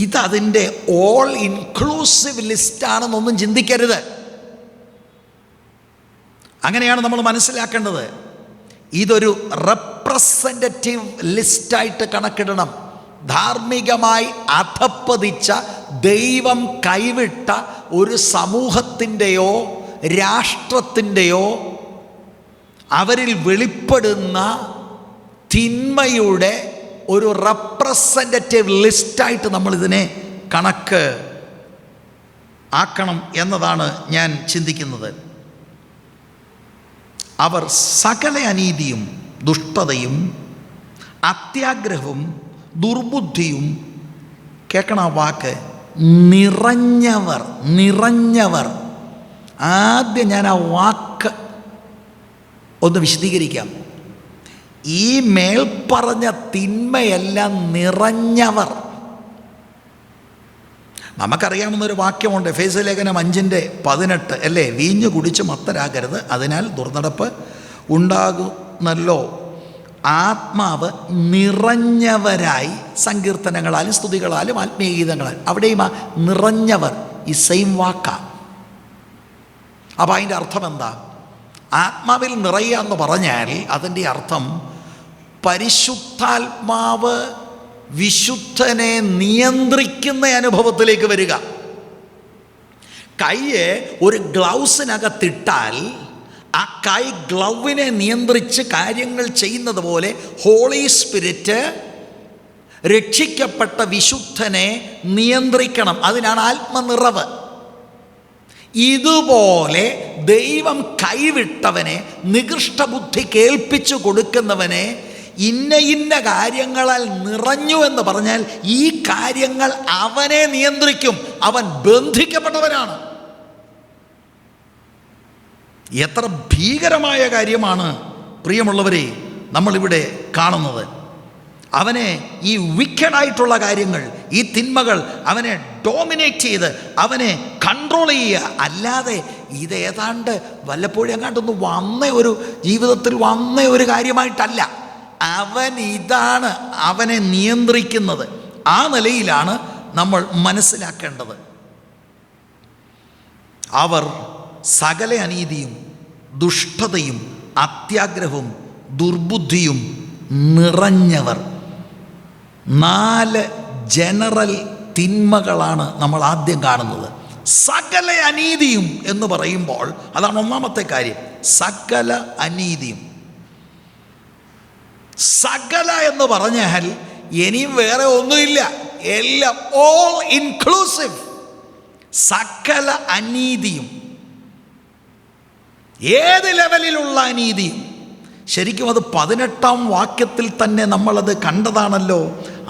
ഇതതിൻ്റെ ഓൾ ഇൻക്ലൂസീവ് ലിസ്റ്റാണെന്നൊന്നും ചിന്തിക്കരുത്. അങ്ങനെയാണ് നമ്മൾ മനസ്സിലാക്കേണ്ടത്. ഇതൊരു റെപ്രസെൻറ്റേറ്റീവ് ലിസ്റ്റായിട്ട് കണക്കിടണം. ധാർമ്മികമായി അധപ്പതിച്ച, ദൈവം കൈവിട്ട ഒരു സമൂഹത്തിൻ്റെയോ രാഷ്ട്രത്തിൻ്റെയോ അവരിൽ വെളിപ്പെടുന്ന തിന്മയുടെ ഒരു റെപ്രസെൻറ്റേറ്റീവ് ലിസ്റ്റായിട്ട് നമ്മളിതിനെ കണക്ക് ആക്കണം എന്നതാണ് ഞാൻ ചിന്തിക്കുന്നത്. അവർ സകല അനീതിയും ദുഷ്ടതയും അത്യാഗ്രഹവും ദുർബുദ്ധിയും, കേൾക്കണം ആ വാക്ക്, നിറഞ്ഞവർ. ആദ്യം ഞാൻ ആ വാക്ക് ഒന്ന് വിശദീകരിക്കാം. ഈ മേൽപ്പറഞ്ഞ തിന്മയെല്ലാം നിറഞ്ഞവർ. നമുക്കറിയാവുന്നൊരു വാക്യമുണ്ട്, എഫേസ്യ ലേഖനം 5:18 അല്ലേ? വീഞ്ഞു കുടിച്ച് മത്തരാകരുത്, അതിനാൽ ദുർനടപ്പ് ഉണ്ടാകുന്നല്ലോ. ആത്മാവ് നിറഞ്ഞവരായി സങ്കീർത്തനങ്ങളാലും സ്തുതികളാലും ആത്മീയ ഗീതങ്ങളാലും, അവിടെയും ആ നിറഞ്ഞവർ ഈ സെയിം വാക്കാണ്. അപ്പം അതിൻ്റെ അർത്ഥം എന്താ? ആത്മാവിൽ നിറയുക എന്ന് പറഞ്ഞാൽ അതിൻ്റെ അർത്ഥം പരിശുദ്ധാത്മാവ് വിശുദ്ധനെ നിയന്ത്രിക്കുന്ന അനുഭവത്തിലേക്ക് വരിക. കൈയെ ഒരു ഗ്ലൗസിനകത്തിട്ടാൽ ആ കൈ ഗ്ലൗവിനെ നിയന്ത്രിച്ച് കാര്യങ്ങൾ ചെയ്യുന്നത് പോലെ ഹോളി സ്പിരിറ്റ് രക്ഷിക്കപ്പെട്ട വിശുദ്ധനെ നിയന്ത്രിക്കണം. അതിനാണ് ആത്മനിറവ്. ഇതുപോലെ ദൈവം കൈവിട്ടവനെ, നികൃഷ്ടബുദ്ധി കേൾപ്പിച്ചു കൊടുക്കുന്നവനെ ഇന്ന കാര്യങ്ങളാൽ നിറഞ്ഞു എന്ന് പറഞ്ഞാൽ ഈ കാര്യങ്ങൾ അവനെ നിയന്ത്രിക്കും. അവൻ ബന്ധിക്കപ്പെട്ടവനാണ്. എത്ര ഭീകരമായ കാര്യമാണ് പ്രിയമുള്ളവരെ നമ്മളിവിടെ കാണുന്നത്. അവനെ ഈ വിക്കഡായിട്ടുള്ള കാര്യങ്ങൾ, ഈ തിന്മകൾ അവനെ ഡോമിനേറ്റ് ചെയ്ത് അവനെ കൺട്രോൾ ചെയ്യുക. അല്ലാതെ ഇതേതാണ്ട് വല്ലപ്പോഴും എങ്ങാണ്ടൊന്ന് ഒരു ജീവിതത്തിൽ വന്ന ഒരു കാര്യമായിട്ടല്ല. ഇതാണ് അവനെ നിയന്ത്രിക്കുന്നത്. ആ നിലയിലാണ് നമ്മൾ മനസ്സിലാക്കേണ്ടത്. അവർ സകല അനീതിയും ദുഷ്ടതയും അത്യാഗ്രഹവും ദുർബുദ്ധിയും നിറഞ്ഞവർ. 4 ജനറൽ തിന്മകളാണ് നമ്മൾ ആദ്യം കാണുന്നത്. സകല അനീതിയും എന്ന് പറയുമ്പോൾ അതാണ് ഒന്നാമത്തെ കാര്യം. സകല അനീതിയും. സകല എന്ന് പറഞ്ഞാൽ ഇനിയും വേറെ ഒന്നുമില്ല, എല്ലാം ഓൾ ഇൻക്ലൂസീവ്. സകല അനീതിയും, ഏത് ലെവലിലുള്ള അനീതിയും. ശരിക്കും അത് 18-ാം വാക്യത്തിൽ തന്നെ നമ്മളത് കണ്ടതാണല്ലോ.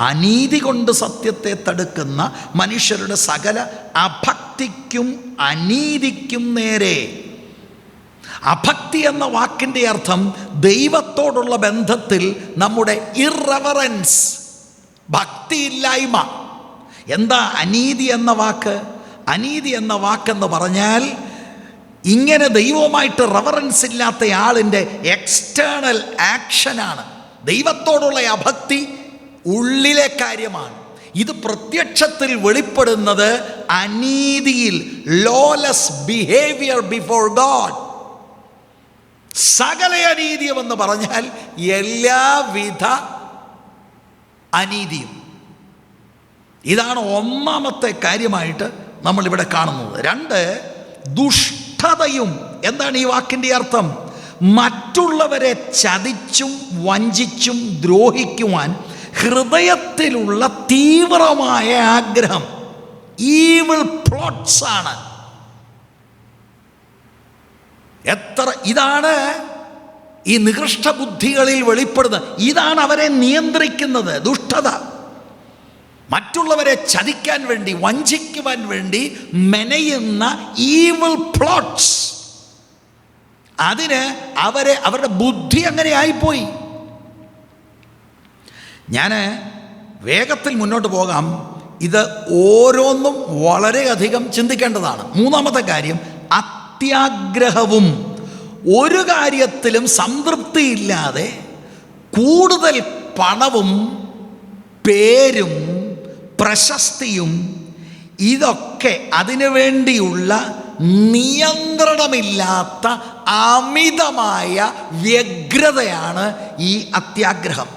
അനീതി കൊണ്ട് സത്യത്തെ തടുക്കുന്ന മനുഷ്യരുടെ സകല അഭക്തിക്കും അനീതിക്കും നേരെ. അഭക്തി എന്ന വാക്കിൻ്റെ അർത്ഥം ദൈവത്തോടുള്ള ബന്ധത്തിൽ നമ്മുടെ ഇറവറൻസ്, ഭക്തിയില്ലായ്മ. എന്താ അനീതി എന്ന വാക്ക്? അനീതി എന്ന വാക്കെന്ന് പറഞ്ഞാൽ ഇങ്ങനെ ദൈവവുമായിട്ട് റെവറൻസ് ഇല്ലാത്ത ആളിൻ്റെ എക്സ്റ്റേണൽ ആക്ഷനാണ്. ദൈവത്തോടുള്ള അഭക്തി ഉള്ളിലെ കാര്യമാണ്. ഇത് പ്രത്യക്ഷത്തിൽ വെളിപ്പെടുന്നത് അനീതിയിൽ, ലോലെസ് ബിഹേവിയർ ബിഫോർ ഗോഡ്. സകല അനീതിയെന്ന് പറഞ്ഞാൽ എല്ലാവിധ അനീതിയും. ഇതാണ് ഒന്നാമത്തെ കാര്യമായിട്ട് നമ്മളിവിടെ കാണുന്നത്. 2, ദുഷ്ടതയും. എന്താണ് ഈ വാക്കിൻ്റെ അർത്ഥം? മറ്റുള്ളവരെ ചതിച്ചും വഞ്ചിച്ചും ദ്രോഹിക്കുവാൻ ഹൃദയത്തിലുള്ള തീവ്രമായ ആഗ്രഹം. ഈവിൾ പ്ലോട്ട്സ് ആണ്. ഇതാണ് ഈ നികൃഷ്ട ബുദ്ധികളിൽ വെളിപ്പെടുന്നത്. ഇതാണ് അവരെ നിയന്ത്രിക്കുന്നത്. ദുഷ്ടത, മറ്റുള്ളവരെ ചതിക്കാൻ വേണ്ടി, വഞ്ചിക്കുവാൻ വേണ്ടി മെനയുന്ന ഈവിൾ പ്ലോട്ട്സ്. അതിന് അവരുടെ ബുദ്ധി അങ്ങനെ ആയിപ്പോയി. ഞാൻ വേഗത്തിൽ മുന്നോട്ട് പോകാം. ഇത് ഓരോന്നും വളരെയധികം ചിന്തിക്കേണ്ടതാണ്. 3-ാമത്തെ കാര്യം, അത്യാഗ്രഹവും. ഒരു കാര്യത്തിലും സംതൃപ്തിയില്ലാതെ കൂടുതൽ പണവും പേരും പ്രശസ്തിയും ഇതൊക്കെ അതിനു വേണ്ടിയുള്ള നിയന്ത്രണമില്ലാത്ത അമിതമായ വ്യഗ്രതയാണ് ഈ അത്യാഗ്രഹം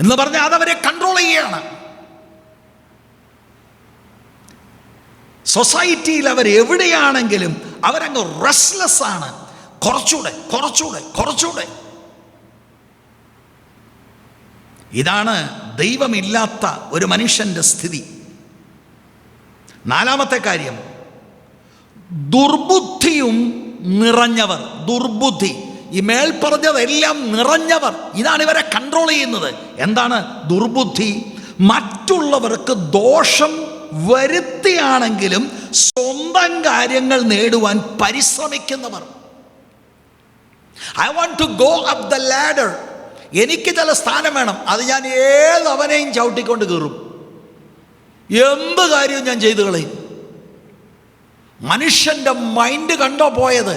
എന്ന് പറഞ്ഞാൽ അതവരെ കൺട്രോൾ ചെയ്യുകയാണ്. സൊസൈറ്റിയിൽ അവരെവിടെയാണെങ്കിലും അവരങ്ങ് റെസ്റ്റ്ലെസ് ആണ്. കുറച്ചുകൂടെ. ഇതാണ് ദൈവമില്ലാത്ത ഒരു മനുഷ്യൻ്റെ സ്ഥിതി. 4-ാമത്തെ കാര്യം, ദുർബുദ്ധിയും നിറഞ്ഞവർ. ദുർബുദ്ധി, ഈ മേൽ പറഞ്ഞതെല്ലാം നിറഞ്ഞവർ. ഇതാണ് ഇവരെ കൺട്രോൾ ചെയ്യുന്നത്. എന്താണ് ദുർബുദ്ധി? മറ്റുള്ളവർക്ക് ദോഷം വരുത്തിയാണെങ്കിലും സ്വന്തം കാര്യങ്ങൾ നേടുവാൻ പരിശ്രമിക്കുന്നവർ. I want to go up the ladder. എനിക്ക് ചില സ്ഥാനം വേണം, അത് ഞാൻ ഏതവനെയും ചവിട്ടിക്കൊണ്ട് കയറും, എന്ത് കാര്യവും ഞാൻ ചെയ്തു കളയും. മനുഷ്യൻ്റെ മൈൻഡ് കണ്ടോ പോയത്?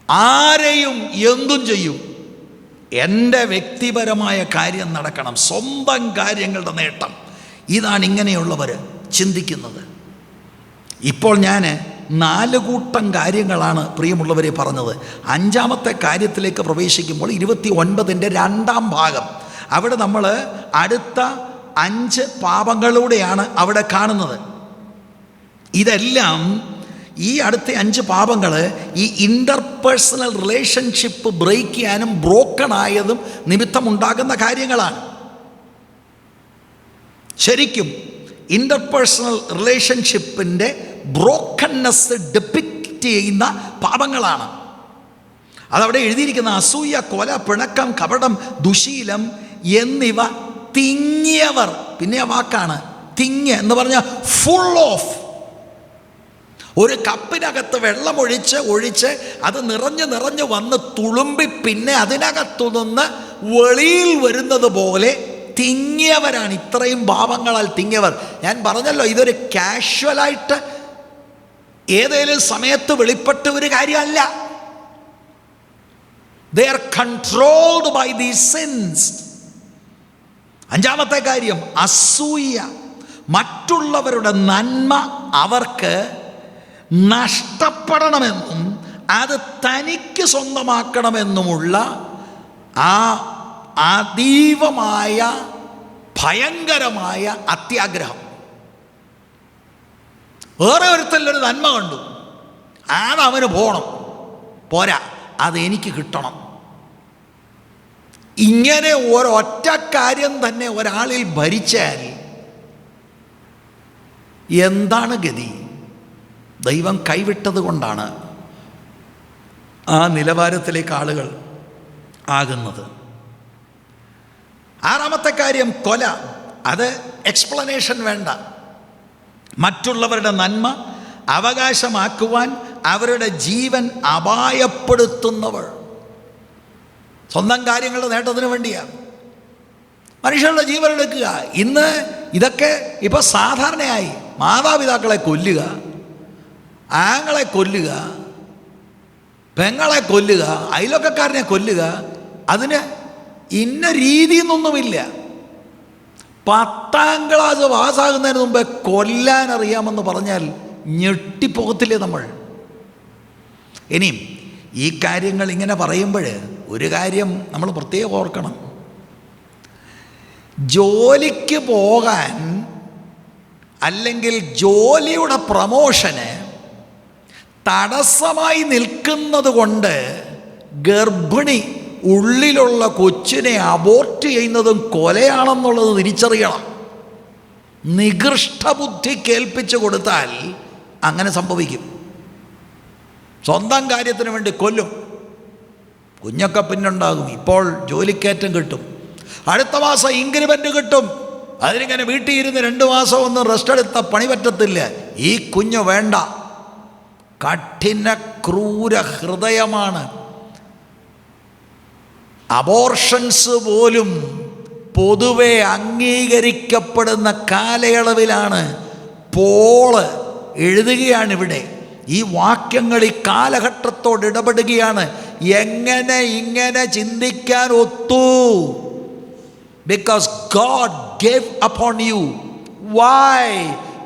ആരെയും എന്തും ചെയ്യും. എൻ്റെ വ്യക്തിപരമായ കാര്യം നടക്കണം, സ്വന്തം കാര്യങ്ങളുടെ നേട്ടം. ഇതാണ് ഇങ്ങനെയുള്ളവർ ചിന്തിക്കുന്നത്. ഇപ്പോൾ ഞാൻ 4 കൂട്ടം കാര്യങ്ങളാണ് പ്രിയമുള്ളവരെ പറഞ്ഞത്. 5-ാമത്തെ കാര്യത്തിലേക്ക് പ്രവേശിക്കുമ്പോൾ 29-ന്റെ 2-ാം ഭാഗം, അവിടെ നമ്മൾ അടുത്ത 5 പാപങ്ങളിലൂടെയാണ് അവിടെ കാണുന്നത്. ഇതെല്ലാം ഈ അടുത്ത 5 പാപങ്ങൾ ഈ ഇൻ്റർപേഴ്സണൽ റിലേഷൻഷിപ്പ് ബ്രേക്ക് ചെയ്യാനും ബ്രോക്കണായതും നിമിത്തമുണ്ടാകുന്ന കാര്യങ്ങളാണ്. ശരിക്കും ഇൻ്റർപേഴ്സണൽ റിലേഷൻഷിപ്പിൻ്റെ ബ്രോക്കൺനെസ് ഡിപ്പിക്റ്റ് ചെയ്യുന്ന പാപങ്ങളാണ്. അതവിടെ എഴുതിയിരിക്കുന്ന അസൂയ, കൊല, പിണക്കം, കപടം, ദുശീലം എന്നിവ തിങ്ങിയവർ. പിന്നെ ആ വാക്കാണ് തിങ്ങിയ എന്ന് പറഞ്ഞാൽ ഫുൾ ഓഫ്. ഒരു കപ്പിനകത്ത് വെള്ളം ഒഴിച്ച് അത് നിറഞ്ഞ് വന്ന് തുളുമ്പി പിന്നെ അതിനകത്തു നിന്ന് വെളിയിൽ വരുന്നത് പോലെ തിങ്ങിയവരാണ്. ഇത്രയും പാപങ്ങളാൽ തിങ്ങിയവർ. ഞാൻ പറഞ്ഞല്ലോ, ഇതൊരു കാഷ്വലായിട്ട് ഏതേലും സമയത്ത് വെളിപ്പെട്ട ഒരു കാര്യമല്ല. They are controlled by these sins. 5-ാമത്തെ കാര്യം, അസൂയ. മറ്റുള്ളവരുടെ നന്മ അവർക്ക് നഷ്ടപ്പെടണമെന്നും അത് തനിക്ക് സ്വന്തമാക്കണമെന്നുമുള്ള ആ അതീവമായ ഭയങ്കരമായ അത്യാഗ്രഹം. വേറെ ഒരുത്തല്ലൊരു നന്മ കണ്ടു, അതവന് പോകണം, പോരാ, അതെനിക്ക് കിട്ടണം. ഇങ്ങനെ ഒരൊറ്റ കാര്യം തന്നെ ഒരാളിൽ ഭരിച്ചാൽ എന്താണ് ഗതി? ദൈവം കൈവിട്ടത് കൊണ്ടാണ് ആ നിലവാരത്തിലേക്ക് ആളുകൾ ആകുന്നത്. 6-ാമത്തെ കാര്യം, കൊല. അത് എക്സ്പ്ലനേഷൻ വേണ്ട. മറ്റുള്ളവരുടെ നന്മ അവകാശമാക്കുവാൻ അവരുടെ ജീവൻ അപായപ്പെടുത്തുന്നവർ. സ്വന്തം കാര്യങ്ങളുടെ നേട്ടത്തിന് വേണ്ടിയാണ് മനുഷ്യരുടെ ജീവൻ എടുക്കുക. ഇന്ന് ഇതൊക്കെ ഇപ്പോൾ സാധാരണയായി. മാതാപിതാക്കളെ കൊല്ലുക, ആങ്ങളെ കൊല്ലുക, പെങ്ങളെ കൊല്ലുക, അയൽവക്കക്കാരനെ കൊല്ലുക. അതിന് ഇന്ന രീതിയെന്നൊന്നുമില്ല. 10ാം ക്ലാസ് പാസ്സാകുന്നതിന് മുമ്പേ കൊല്ലാൻ അറിയാമെന്ന് പറഞ്ഞാൽ ഞെട്ടിപ്പോകത്തില്ലേ നമ്മൾ? ഇനിയും ഈ കാര്യങ്ങൾ ഇങ്ങനെ പറയുമ്പോൾ ഒരു കാര്യം നമ്മൾ പ്രത്യേകം ഓർക്കണം. ജോലിക്ക് പോകാൻ അല്ലെങ്കിൽ ജോലിയുടെ പ്രമോഷന് തടസ്സമായി നിൽക്കുന്നത് കൊണ്ട് ഗർഭിണി ഉള്ളിലുള്ള കൊച്ചിനെ അബോർട്ട് ചെയ്യുന്നതും കൊലയാണെന്നുള്ളത് തിരിച്ചറിയണം. നികൃഷ്ടബുദ്ധി കേൾപ്പിച്ചു കൊടുത്താൽ അങ്ങനെ സംഭവിക്കും. സ്വന്തം കാര്യത്തിന് വേണ്ടി കൊല്ലും. കുഞ്ഞൊക്കെ പിന്നുണ്ടാകും. ഇപ്പോൾ ജോലിക്കയറ്റം കിട്ടും, അടുത്ത മാസം ഇൻക്രിമെൻ്റ് കിട്ടും. അതിനിങ്ങനെ വീട്ടിൽ ഇരുന്ന് 2 മാസം ഒന്നും റെസ്റ്റ് എടുത്ത പണി പറ്റത്തില്ല. ഈ കുഞ്ഞ് വേണ്ട. കഠിന ക്രൂര ഹൃദയമാണ്. അബോർഷൻസ് പോലും പൊതുവെ അംഗീകരിക്കപ്പെടുന്ന കാലയളവിലാണ്. പോള് എഴുതുകയാണിവിടെ. ഈ വാക്യങ്ങൾ ഈ കാലഘട്ടത്തോട് ഇടപെടുകയാണ്. എങ്ങനെ ഇങ്ങനെ ചിന്തിക്കാൻ ഒത്തു? Because God gave upon you. Why?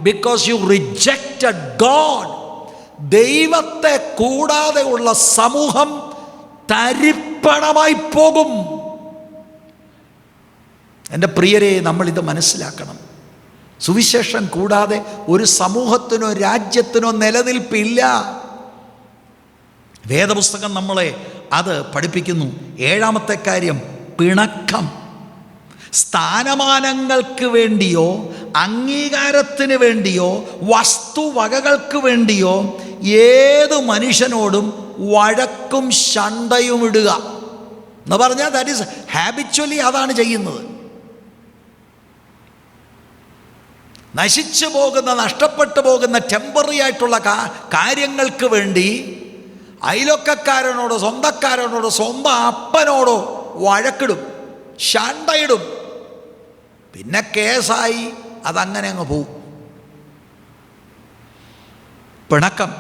Because you rejected God. ദൈവത്തെ കൂടാതെ ഉള്ള സമൂഹം തരിപ്പണമായി പോകും. എൻ്റെ പ്രിയരെ, നമ്മളിത് മനസ്സിലാക്കണം. സുവിശേഷം കൂടാതെ ഒരു സമൂഹത്തിനോ രാജ്യത്തിനോ നിലനിൽപ്പില്ല. വേദപുസ്തകം നമ്മളെ അത് പഠിപ്പിക്കുന്നു. 7ാമത്തെ കാര്യം, പിണക്കം. സ്ഥാനമാനങ്ങൾക്ക് വേണ്ടിയോ അംഗീകാരത്തിന് വേണ്ടിയോ വസ്തുവകകൾക്ക് വേണ്ടിയോ ഏത് മനുഷ്യനോടും വഴക്കും ശണ്ടയും ഇടുക എന്ന് പറഞ്ഞാൽ ദാറ്റ് ഈസ് ഹാബിച്വലി അതാണ് ചെയ്യുന്നത്. നശിച്ചു പോകുന്ന, നഷ്ടപ്പെട്ടു പോകുന്ന ടെമ്പററി ആയിട്ടുള്ള കാര്യങ്ങൾക്ക് വേണ്ടി അയൽവക്കക്കാരനോടോ സ്വന്തക്കാരനോടോ സ്വന്തം അപ്പനോടോ വഴക്കിടും, ശണ്ടയിടും. പിന്നെ കേസായി അതങ്ങനെ അങ്ങ് പോവും. പിണക്കം.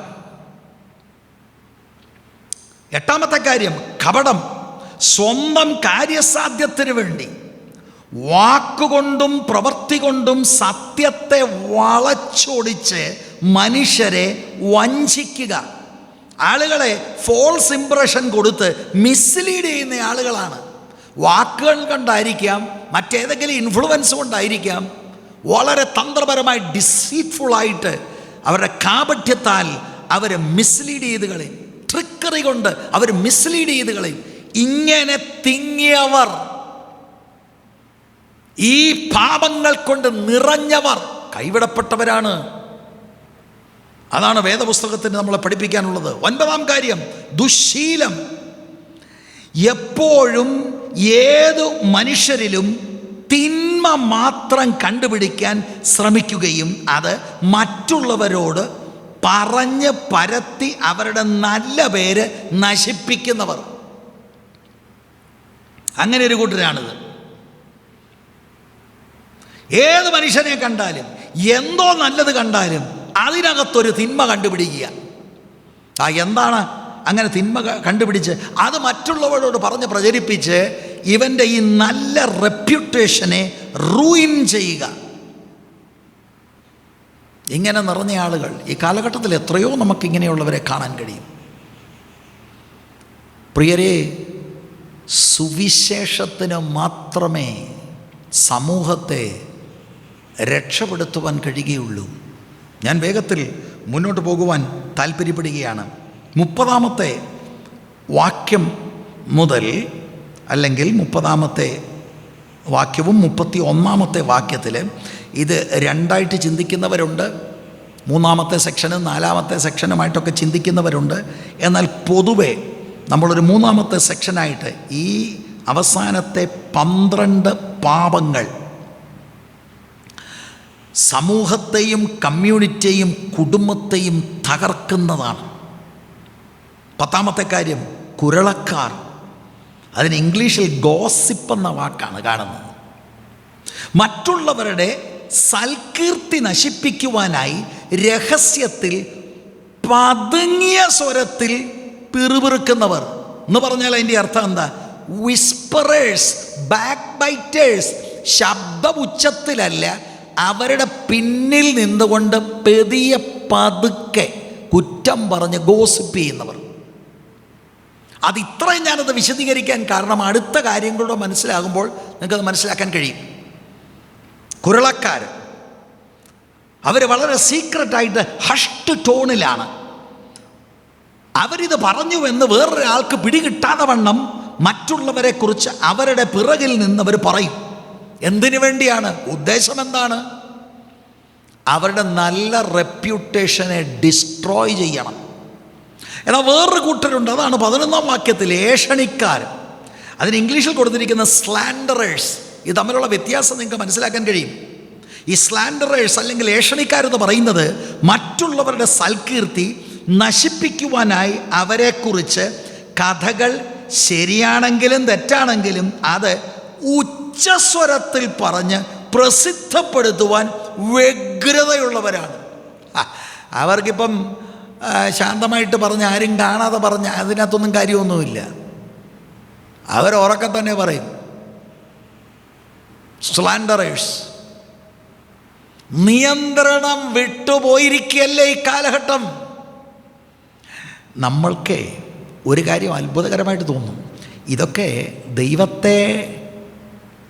8ാമത്തെ കാര്യം, കപടം. സ്വന്തം കാര്യസാധ്യത്തിന് വേണ്ടി വാക്കുകൊണ്ടും പ്രവൃത്തി കൊണ്ടും സത്യത്തെ വളച്ചൊടിച്ച് മനുഷ്യരെ വഞ്ചിക്കുക. ആളുകളെ ഫോൾസ് ഇംപ്രഷൻ കൊടുത്ത് മിസ്ലീഡ് ചെയ്യുന്ന ആളുകളാണ്. വാക്കുകൾ കൊണ്ടായിരിക്കാം, മറ്റേതെങ്കിലും ഇൻഫ്ലുവൻസ് കൊണ്ടായിരിക്കാം, വളരെ തന്ത്രപരമായി ഡിസീറ്റ്ഫുള്ളായിട്ട് അവരുടെ കാപട്യത്താൽ അവരെ മിസ്ലീഡ് ചെയ്ത് കളയും. ട്രിക്കറി കൊണ്ട് അവർ മിസ്ലീഡ് ചെയ്ത് കളയും. ഇങ്ങനെ തിങ്ങിയവർ, ഈ പാപങ്ങൾ കൊണ്ട് നിറഞ്ഞവർ കൈവിടപ്പെട്ടവരാണ്. അതാണ് വേദപുസ്തകത്തിന് നമ്മളെ പഠിപ്പിക്കാനുള്ളത്. 9ാം കാര്യം, ദുശ്ശീലം. എപ്പോഴും ഏതു മനുഷ്യരിലും തിന്മ മാത്രം കണ്ടുപിടിക്കാൻ ശ്രമിക്കുകയും അത് മറ്റുള്ളവരോട് പറഞ്ഞ് പരത്തി അവരുടെ നല്ല പേര് നശിപ്പിക്കുന്നവർ. അങ്ങനെ ഒരു കൂട്ടരാണിത്. ഏത് മനുഷ്യനെ കണ്ടാലും, എന്തോ നല്ലത് കണ്ടാലും അതിനകത്തൊരു തിന്മ കണ്ടുപിടിക്കുക. എന്താണ് അങ്ങനെ തിന്മ കണ്ടുപിടിച്ച് അത് മറ്റുള്ളവരോട് പറഞ്ഞ് പ്രചരിപ്പിച്ച് ഇവൻ്റെ ഈ നല്ല റെപ്യൂട്ടേഷനെ റൂയിൻ ചെയ്യുക. ഇങ്ങനെ നിറഞ്ഞ ആളുകൾ ഈ കാലഘട്ടത്തിൽ എത്രയോ നമുക്കിങ്ങനെയുള്ളവരെ കാണാൻ കഴിയും. പ്രിയരെ, സുവിശേഷത്തിന് മാത്രമേ സമൂഹത്തെ രക്ഷപ്പെടുത്തുവാൻ കഴിയുകയുള്ളൂ. ഞാൻ വേഗത്തിൽ മുന്നോട്ട് പോകുവാൻ താല്പര്യപ്പെടുകയാണ്. 30ാമത്തെ വാക്യം മുതൽ, അല്ലെങ്കിൽ 30ാമത്തെ വാക്യവും 31ാമത്തെ വാക്യത്തിൽ ഇത് രണ്ടായിട്ട് ചിന്തിക്കുന്നവരുണ്ട്. 3ാമത്തെ സെക്ഷനും 4ാമത്തെ സെക്ഷനുമായിട്ടൊക്കെ ചിന്തിക്കുന്നവരുണ്ട്. എന്നാൽ പൊതുവെ നമ്മളൊരു 3ാമത്തെ സെക്ഷനായിട്ട് ഈ അവസാനത്തെ 12 പാപങ്ങൾ സമൂഹത്തെയും കമ്മ്യൂണിറ്റിയെയും കുടുംബത്തെയും തകർക്കുന്നതാണ്. 10ാമത്തെ കാര്യം, കുരളക്കാർ. അതിന് ഇംഗ്ലീഷിൽ ഗോസിപ്പ് എന്ന വാക്കാണ് കാണുന്നത്. മറ്റുള്ളവരുടെ സൽകീർത്തി നശിപ്പിക്കുവാനായി രഹസ്യത്തിൽ പതുങ്ങിയ സ്വരത്തിൽ പിറുപിറുക്കുന്നവർ എന്ന് പറഞ്ഞാൽ അതിൻ്റെ അർത്ഥം എന്താ? Whisperers, back biters. ശബ്ദം ഉച്ചത്തിലല്ല, അവരുടെ പിന്നിൽ നിന്നുകൊണ്ട് പെതിയെ പതുക്കെ കുറ്റം പറഞ്ഞ് ഗോസിപ്പ് ചെയ്യുന്നവർ. ഇത്രയും ഞാനത് വിശദീകരിക്കാൻ കാരണം അടുത്ത കാര്യങ്ങളുടെ മനസ്സിലാകുമ്പോൾ നിങ്ങൾക്കത് മനസ്സിലാക്കാൻ കഴിയും. കുരളക്കാർ അവർ വളരെ സീക്രട്ടായിട്ട് ഹഷ്ഡ് ടോണിലാണ് അവരിത് പറഞ്ഞുവെന്ന് വേറൊരാൾക്ക് പിടികിട്ടാതെ വണ്ണം മറ്റുള്ളവരെ കുറിച്ച് അവരുടെ പിറകിൽ നിന്നവർ പറയും. എന്തിനു വേണ്ടിയാണ്? ഉദ്ദേശം എന്താണ്? അവരുടെ നല്ല റെപ്യൂട്ടേഷനെ ഡിസ്ട്രോയ് ചെയ്യണം. എന്നാൽ വേറൊരു കൂട്ടരുണ്ട്, അതാണ് 11-ാം വാക്യത്തിൽ, ഏഷണിക്കാർ. അതിന് ഇംഗ്ലീഷിൽ കൊടുത്തിരിക്കുന്ന സ്ലാൻഡറേഴ്സ്. ഇത് തമ്മിലുള്ള വ്യത്യാസം നിങ്ങൾക്ക് മനസ്സിലാക്കാൻ കഴിയും. ഈ സ്ലാൻഡറേഴ്സ് അല്ലെങ്കിൽ ഏഷണിക്കാരെന്ന് പറയുന്നത് മറ്റുള്ളവരുടെ സൽകീർത്തി നശിപ്പിക്കുവാനായി അവരെക്കുറിച്ച് കഥകൾ ശരിയാണെങ്കിലും തെറ്റാണെങ്കിലും അത് ഉച്ചസ്വരത്തിൽ പറഞ്ഞ് പ്രസിദ്ധപ്പെടുത്തുവാൻ വ്യഗ്രതയുള്ളവരാണ്. അവർക്കിപ്പം ശാന്തമായിട്ട് പറഞ്ഞ് ആരും കാണാതെ പറഞ്ഞ് അതിനകത്തൊന്നും കാര്യമൊന്നുമില്ല. അവരുറക്കെ തന്നെ പറയും. സ്ലാൻഡറേഴ്സ്. നിയന്ത്രണം വിട്ടുപോയിരിക്കുകയല്ലേ ഈ കാലഘട്ടം. നമ്മൾക്ക് ഒരു കാര്യം അത്ഭുതകരമായിട്ട് തോന്നും. ഇതൊക്കെ ദൈവത്തെ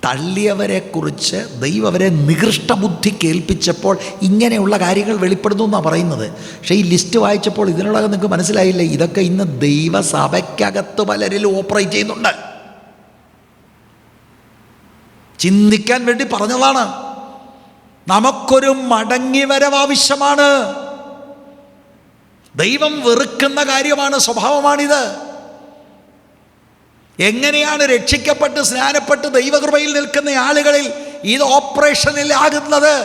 തള്ളിയവരെക്കുറിച്ച് ദൈവം അവരെ നികൃഷ്ടബുദ്ധി കേൾപ്പിച്ചപ്പോൾ ഇങ്ങനെയുള്ള കാര്യങ്ങൾ വെളിപ്പെടുന്നു എന്നാണ് പറയുന്നത്. പക്ഷേ ഈ ലിസ്റ്റ് വായിച്ചപ്പോൾ ഇതിനുള്ളത് നിങ്ങൾക്ക് മനസ്സിലായില്ലേ, ഇതൊക്കെ ഇന്ന് ദൈവസഭയ്ക്കകത്ത് പലരിലും ഓപ്പറേറ്റ് ചെയ്യുന്നുണ്ട്. ചിന്തിക്കാൻ വേണ്ടി പറഞ്ഞതാണ്. നമുക്കൊരു മടങ്ങിവരവ് ആവശ്യമാണ്. ദൈവം വെറുക്കുന്ന കാര്യമാണ്, സ്വഭാവമാണിത്. എങ്ങനെയാണ് രക്ഷിക്കപ്പെട്ട് സ്നാനപ്പെട്ട് ദൈവകൃപയിൽ നിൽക്കുന്ന ആളുകളിൽ ഇത് ഓപ്പറേഷനിലാകുന്നത്?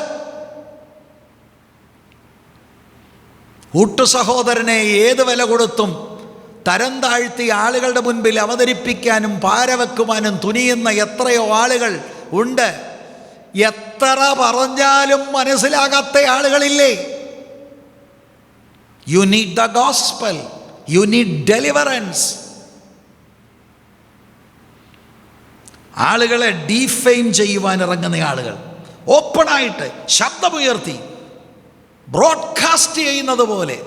കൂട്ടു സഹോദരനെ ഏത് വില കൊടുത്തും തരം താഴ്ത്തി ആളുകളുടെ മുൻപിൽ അവതരിപ്പിക്കാനും പാരവെക്കുവാനും തുനിയുന്ന എത്രയോ ആളുകൾ ഉണ്ട്. എത്ര പറഞ്ഞാലും മനസ്സിലാകാത്ത ആളുകളില്ലേ? You need the gospel. You need deliverance. ആളുകളെ ഡീഫെയിം ചെയ്യുവാൻ ഇറങ്ങുന്ന ആളുകൾ ഓപ്പണായിട്ട് ശബ്ദമുയർത്തി ബ്രോഡ്കാസ്റ്റ് ചെയ്യുന്നത് പോലെ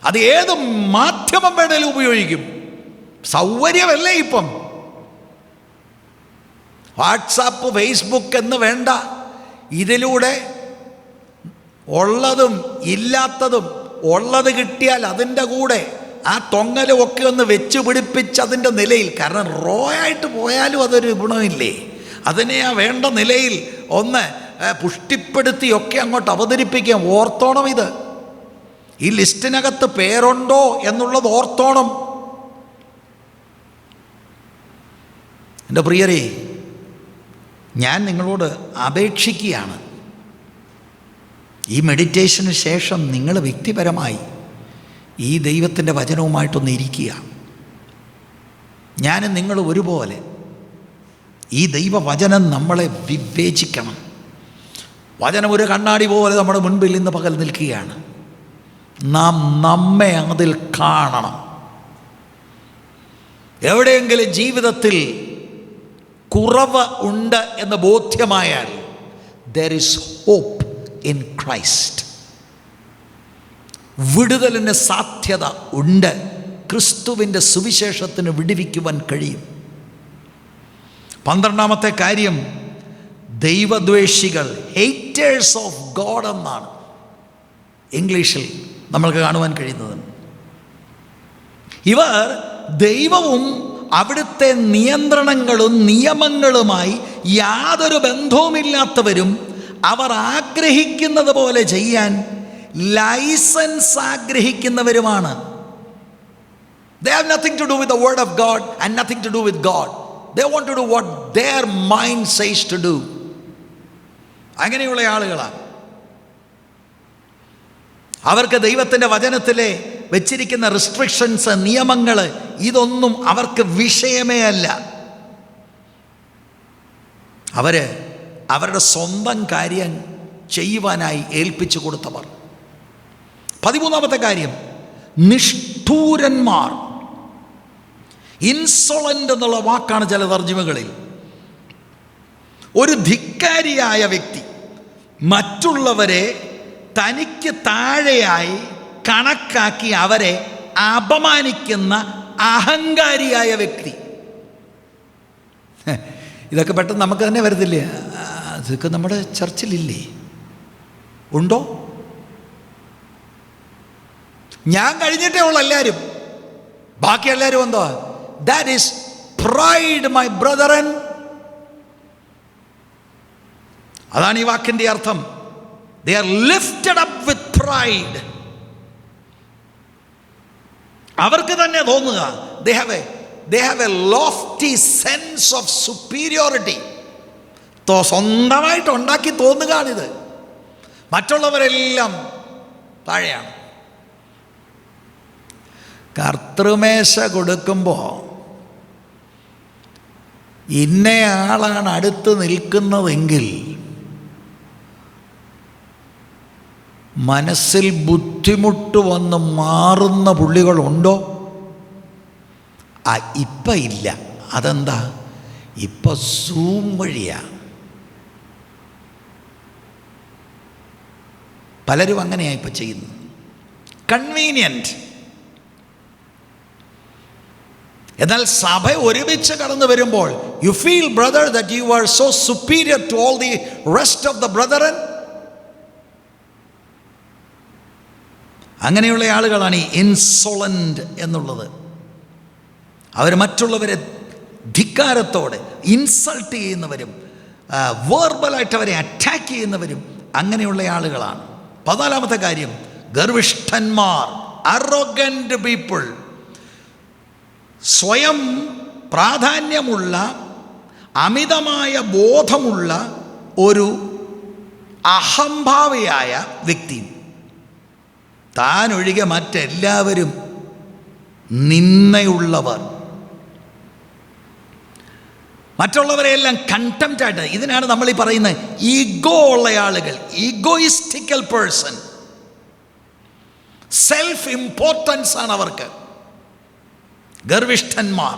അത് ഏത് മാധ്യമം വേണേലും ഉപയോഗിക്കും. സൗകര്യമല്ലേ ഇപ്പം? വാട്സാപ്പ്, ഫേസ്ബുക്ക് എന്ന് വേണ്ട, ഇതിലൂടെ ഉള്ളതും ഇല്ലാത്തതും, ഉള്ളത് കിട്ടിയാൽ അതിൻ്റെ കൂടെ ആ തൊങ്ങലും ഒക്കെ ഒന്ന് വെച്ച് പിടിപ്പിച്ച് അതിൻ്റെ നിലയിൽ, കാരണം റോ ആയിട്ട് പോയാലും അതൊരു ഗുണമില്ലേ, അതിനെ ആ വേണ്ട നിലയിൽ ഒന്ന് പുഷ്ടിപ്പെടുത്തിയൊക്കെ അങ്ങോട്ട് അവതരിപ്പിക്കാം. ഓർത്തോണം, ഇത് ഈ ലിസ്റ്റിനകത്ത് പേരുണ്ടോ എന്നുള്ളത് ഓർത്തോണം. എൻ്റെ പ്രിയരേ, ഞാൻ നിങ്ങളോട് അപേക്ഷിക്കുകയാണ്, ഈ മെഡിറ്റേഷന് ശേഷം നിങ്ങൾ വ്യക്തിപരമായി ഈ ദൈവത്തിൻ്റെ വചനവുമായിട്ടൊന്ന് ഇരിക്കുക. ഞാനും നിങ്ങൾ ഒരുപോലെ ഈ ദൈവവചനം നമ്മളെ വിവേചിക്കണം. വചനം ഒരു കണ്ണാടി പോലെ നമ്മുടെ മുൻപിൽ ഇന്ന് പകൽ നിൽക്കുകയാണ്. നാം നമ്മെ അതിൽ കാണണം. എവിടെയെങ്കിലും ജീവിതത്തിൽ കുറവ് ഉണ്ട് എന്ന് ബോധ്യമായാൽ there is hope in Christ. വിടുതലിന് സാധ്യത ഉണ്ട്. ക്രിസ്തുവിൻ്റെ സുവിശേഷത്തിന് വിടുവിക്കുവാൻ കഴിയും. 12ാമത്തെ കാര്യം, ദൈവദ്വേഷികൾ, ഹേറ്റേഴ്സ് ഓഫ് ഗോഡ് എന്നാണ് ഇംഗ്ലീഷിൽ നമ്മൾക്ക് കാണുവാൻ കഴിയുന്നത്. ഇവർ ദൈവവും അവിടുത്തെ നിയന്ത്രണങ്ങളും നിയമങ്ങളുമായി യാതൊരു ബന്ധവുമില്ലാത്തവരും അവർ ആഗ്രഹിക്കുന്നത് പോലെ ചെയ്യാൻ licence ആഗ്രഹിക്കുന്നവരുമാണ്. They have nothing to do with the word of God and nothing to do with God. They want to do what their mind says to do. അങ്ങനെയുള്ള ആളുകളാണ്. അവർക്ക് ദൈവത്തിൻ്റെ വചനത്തിലെ വെച്ചിരിക്കുന്ന റെസ്ട്രിക്ഷൻസ്, നിയമങ്ങൾ, ഇതൊന്നും അവർക്ക് വിഷയമേ അല്ല. അവർ അവരുടെ സ്വന്തം കാര്യം ചെയ്യുവാനായി ഏൽപ്പിച്ചു കൊടുത്തവർ. 13-ാമത്തെ കാര്യം, നിഷ്ഠൂരന്മാർ. ഇൻസൊളൻ്റ് എന്നുള്ള വാക്കാണ് ചില തർജ്ജിമകളിൽ. ഒരു ധിക്കാരിയായ വ്യക്തി, മറ്റുള്ളവരെ തനിക്ക് താഴെയായി കണക്കാക്കി അവരെ അപമാനിക്കുന്ന അഹങ്കാരിയായ വ്യക്തി. ഇതൊക്കെ പെട്ടെന്ന് നമുക്ക് തന്നെ വരത്തില്ലേ? അതൊക്കെ നമ്മുടെ ചർച്ചിലില്ലേ? ഉണ്ടോ? ഞാൻ കഴിഞ്ഞിട്ടേ ഉള്ളൂ എല്ലാവരും, ബാക്കി എല്ലാവരും എന്തോ? That is pride my brethren. അതാണ് ഈ വാക്കിൻ്റെ അർത്ഥം. They are lifted up with pride. അവർക്ക് തന്നെ തോന്നുക, they have a lofty sense of superiority. സ്വന്തമായിട്ട് ഉണ്ടാക്കി തോന്നുകയാണിത്. മറ്റുള്ളവരെല്ലാം താഴെയാണ്. കർത്തൃമേശ കൊടുക്കുമ്പോൾ ഇന്നയാളാണ് അടുത്ത് നിൽക്കുന്നതെങ്കിൽ മനസ്സിൽ ബുദ്ധിമുട്ട് വന്ന് മാറുന്ന പുള്ളികളുണ്ടോ? ഇപ്പം ഇല്ല. അതെന്താ? ഇപ്പം സൂം വഴിയാ. പലരും അങ്ങനെയാണ് ഇപ്പം ചെയ്യുന്നത്. കൺവീനിയൻറ്റ്. എന്നാൽ സഭ ഒരുമിച്ച് കടന്നു വരുമ്പോൾ you feel brother that you are so superior to all the rest of the brethren. അങ്ങനെയുള്ള ആളുകളാണ് ഈ ഇൻസൊളൻ്റ് എന്നുള്ളത്. അവർ മറ്റുള്ളവരെ ധിക്കാരത്തോടെ ഇൻസൾട്ട് ചെയ്യുന്നവരും വേർബലായിട്ട് അവരെ അറ്റാക്ക് ചെയ്യുന്നവരും അങ്ങനെയുള്ള ആളുകളാണ്. 14-ാമത്തെ കാര്യം, ഗർവിഷ്ഠന്മാർ, അറോഗന്റ് പീപ്പിൾ. സ്വയം പ്രാധാന്യമുള്ള, അമിതമായ ബോധമുള്ള ഒരു അഹംഭാവിയായ വ്യക്തി. താനൊഴികെ മറ്റെല്ലാവരും നിന്നയുള്ളവർ. മറ്റുള്ളവരെയെല്ലാം കണ്ടംപ്റ്റായിട്ട്. ഇതിനാണ് നമ്മൾ ഈ പറയുന്നത് ഈഗോ ഉള്ള ആളുകൾ, ഈഗോയിസ്റ്റിക്കൽ പേഴ്സൺ. സെൽഫ് ഇമ്പോർട്ടൻസ് ആണ് അവർക്ക്. ഗർവിഷ്ഠന്മാർ,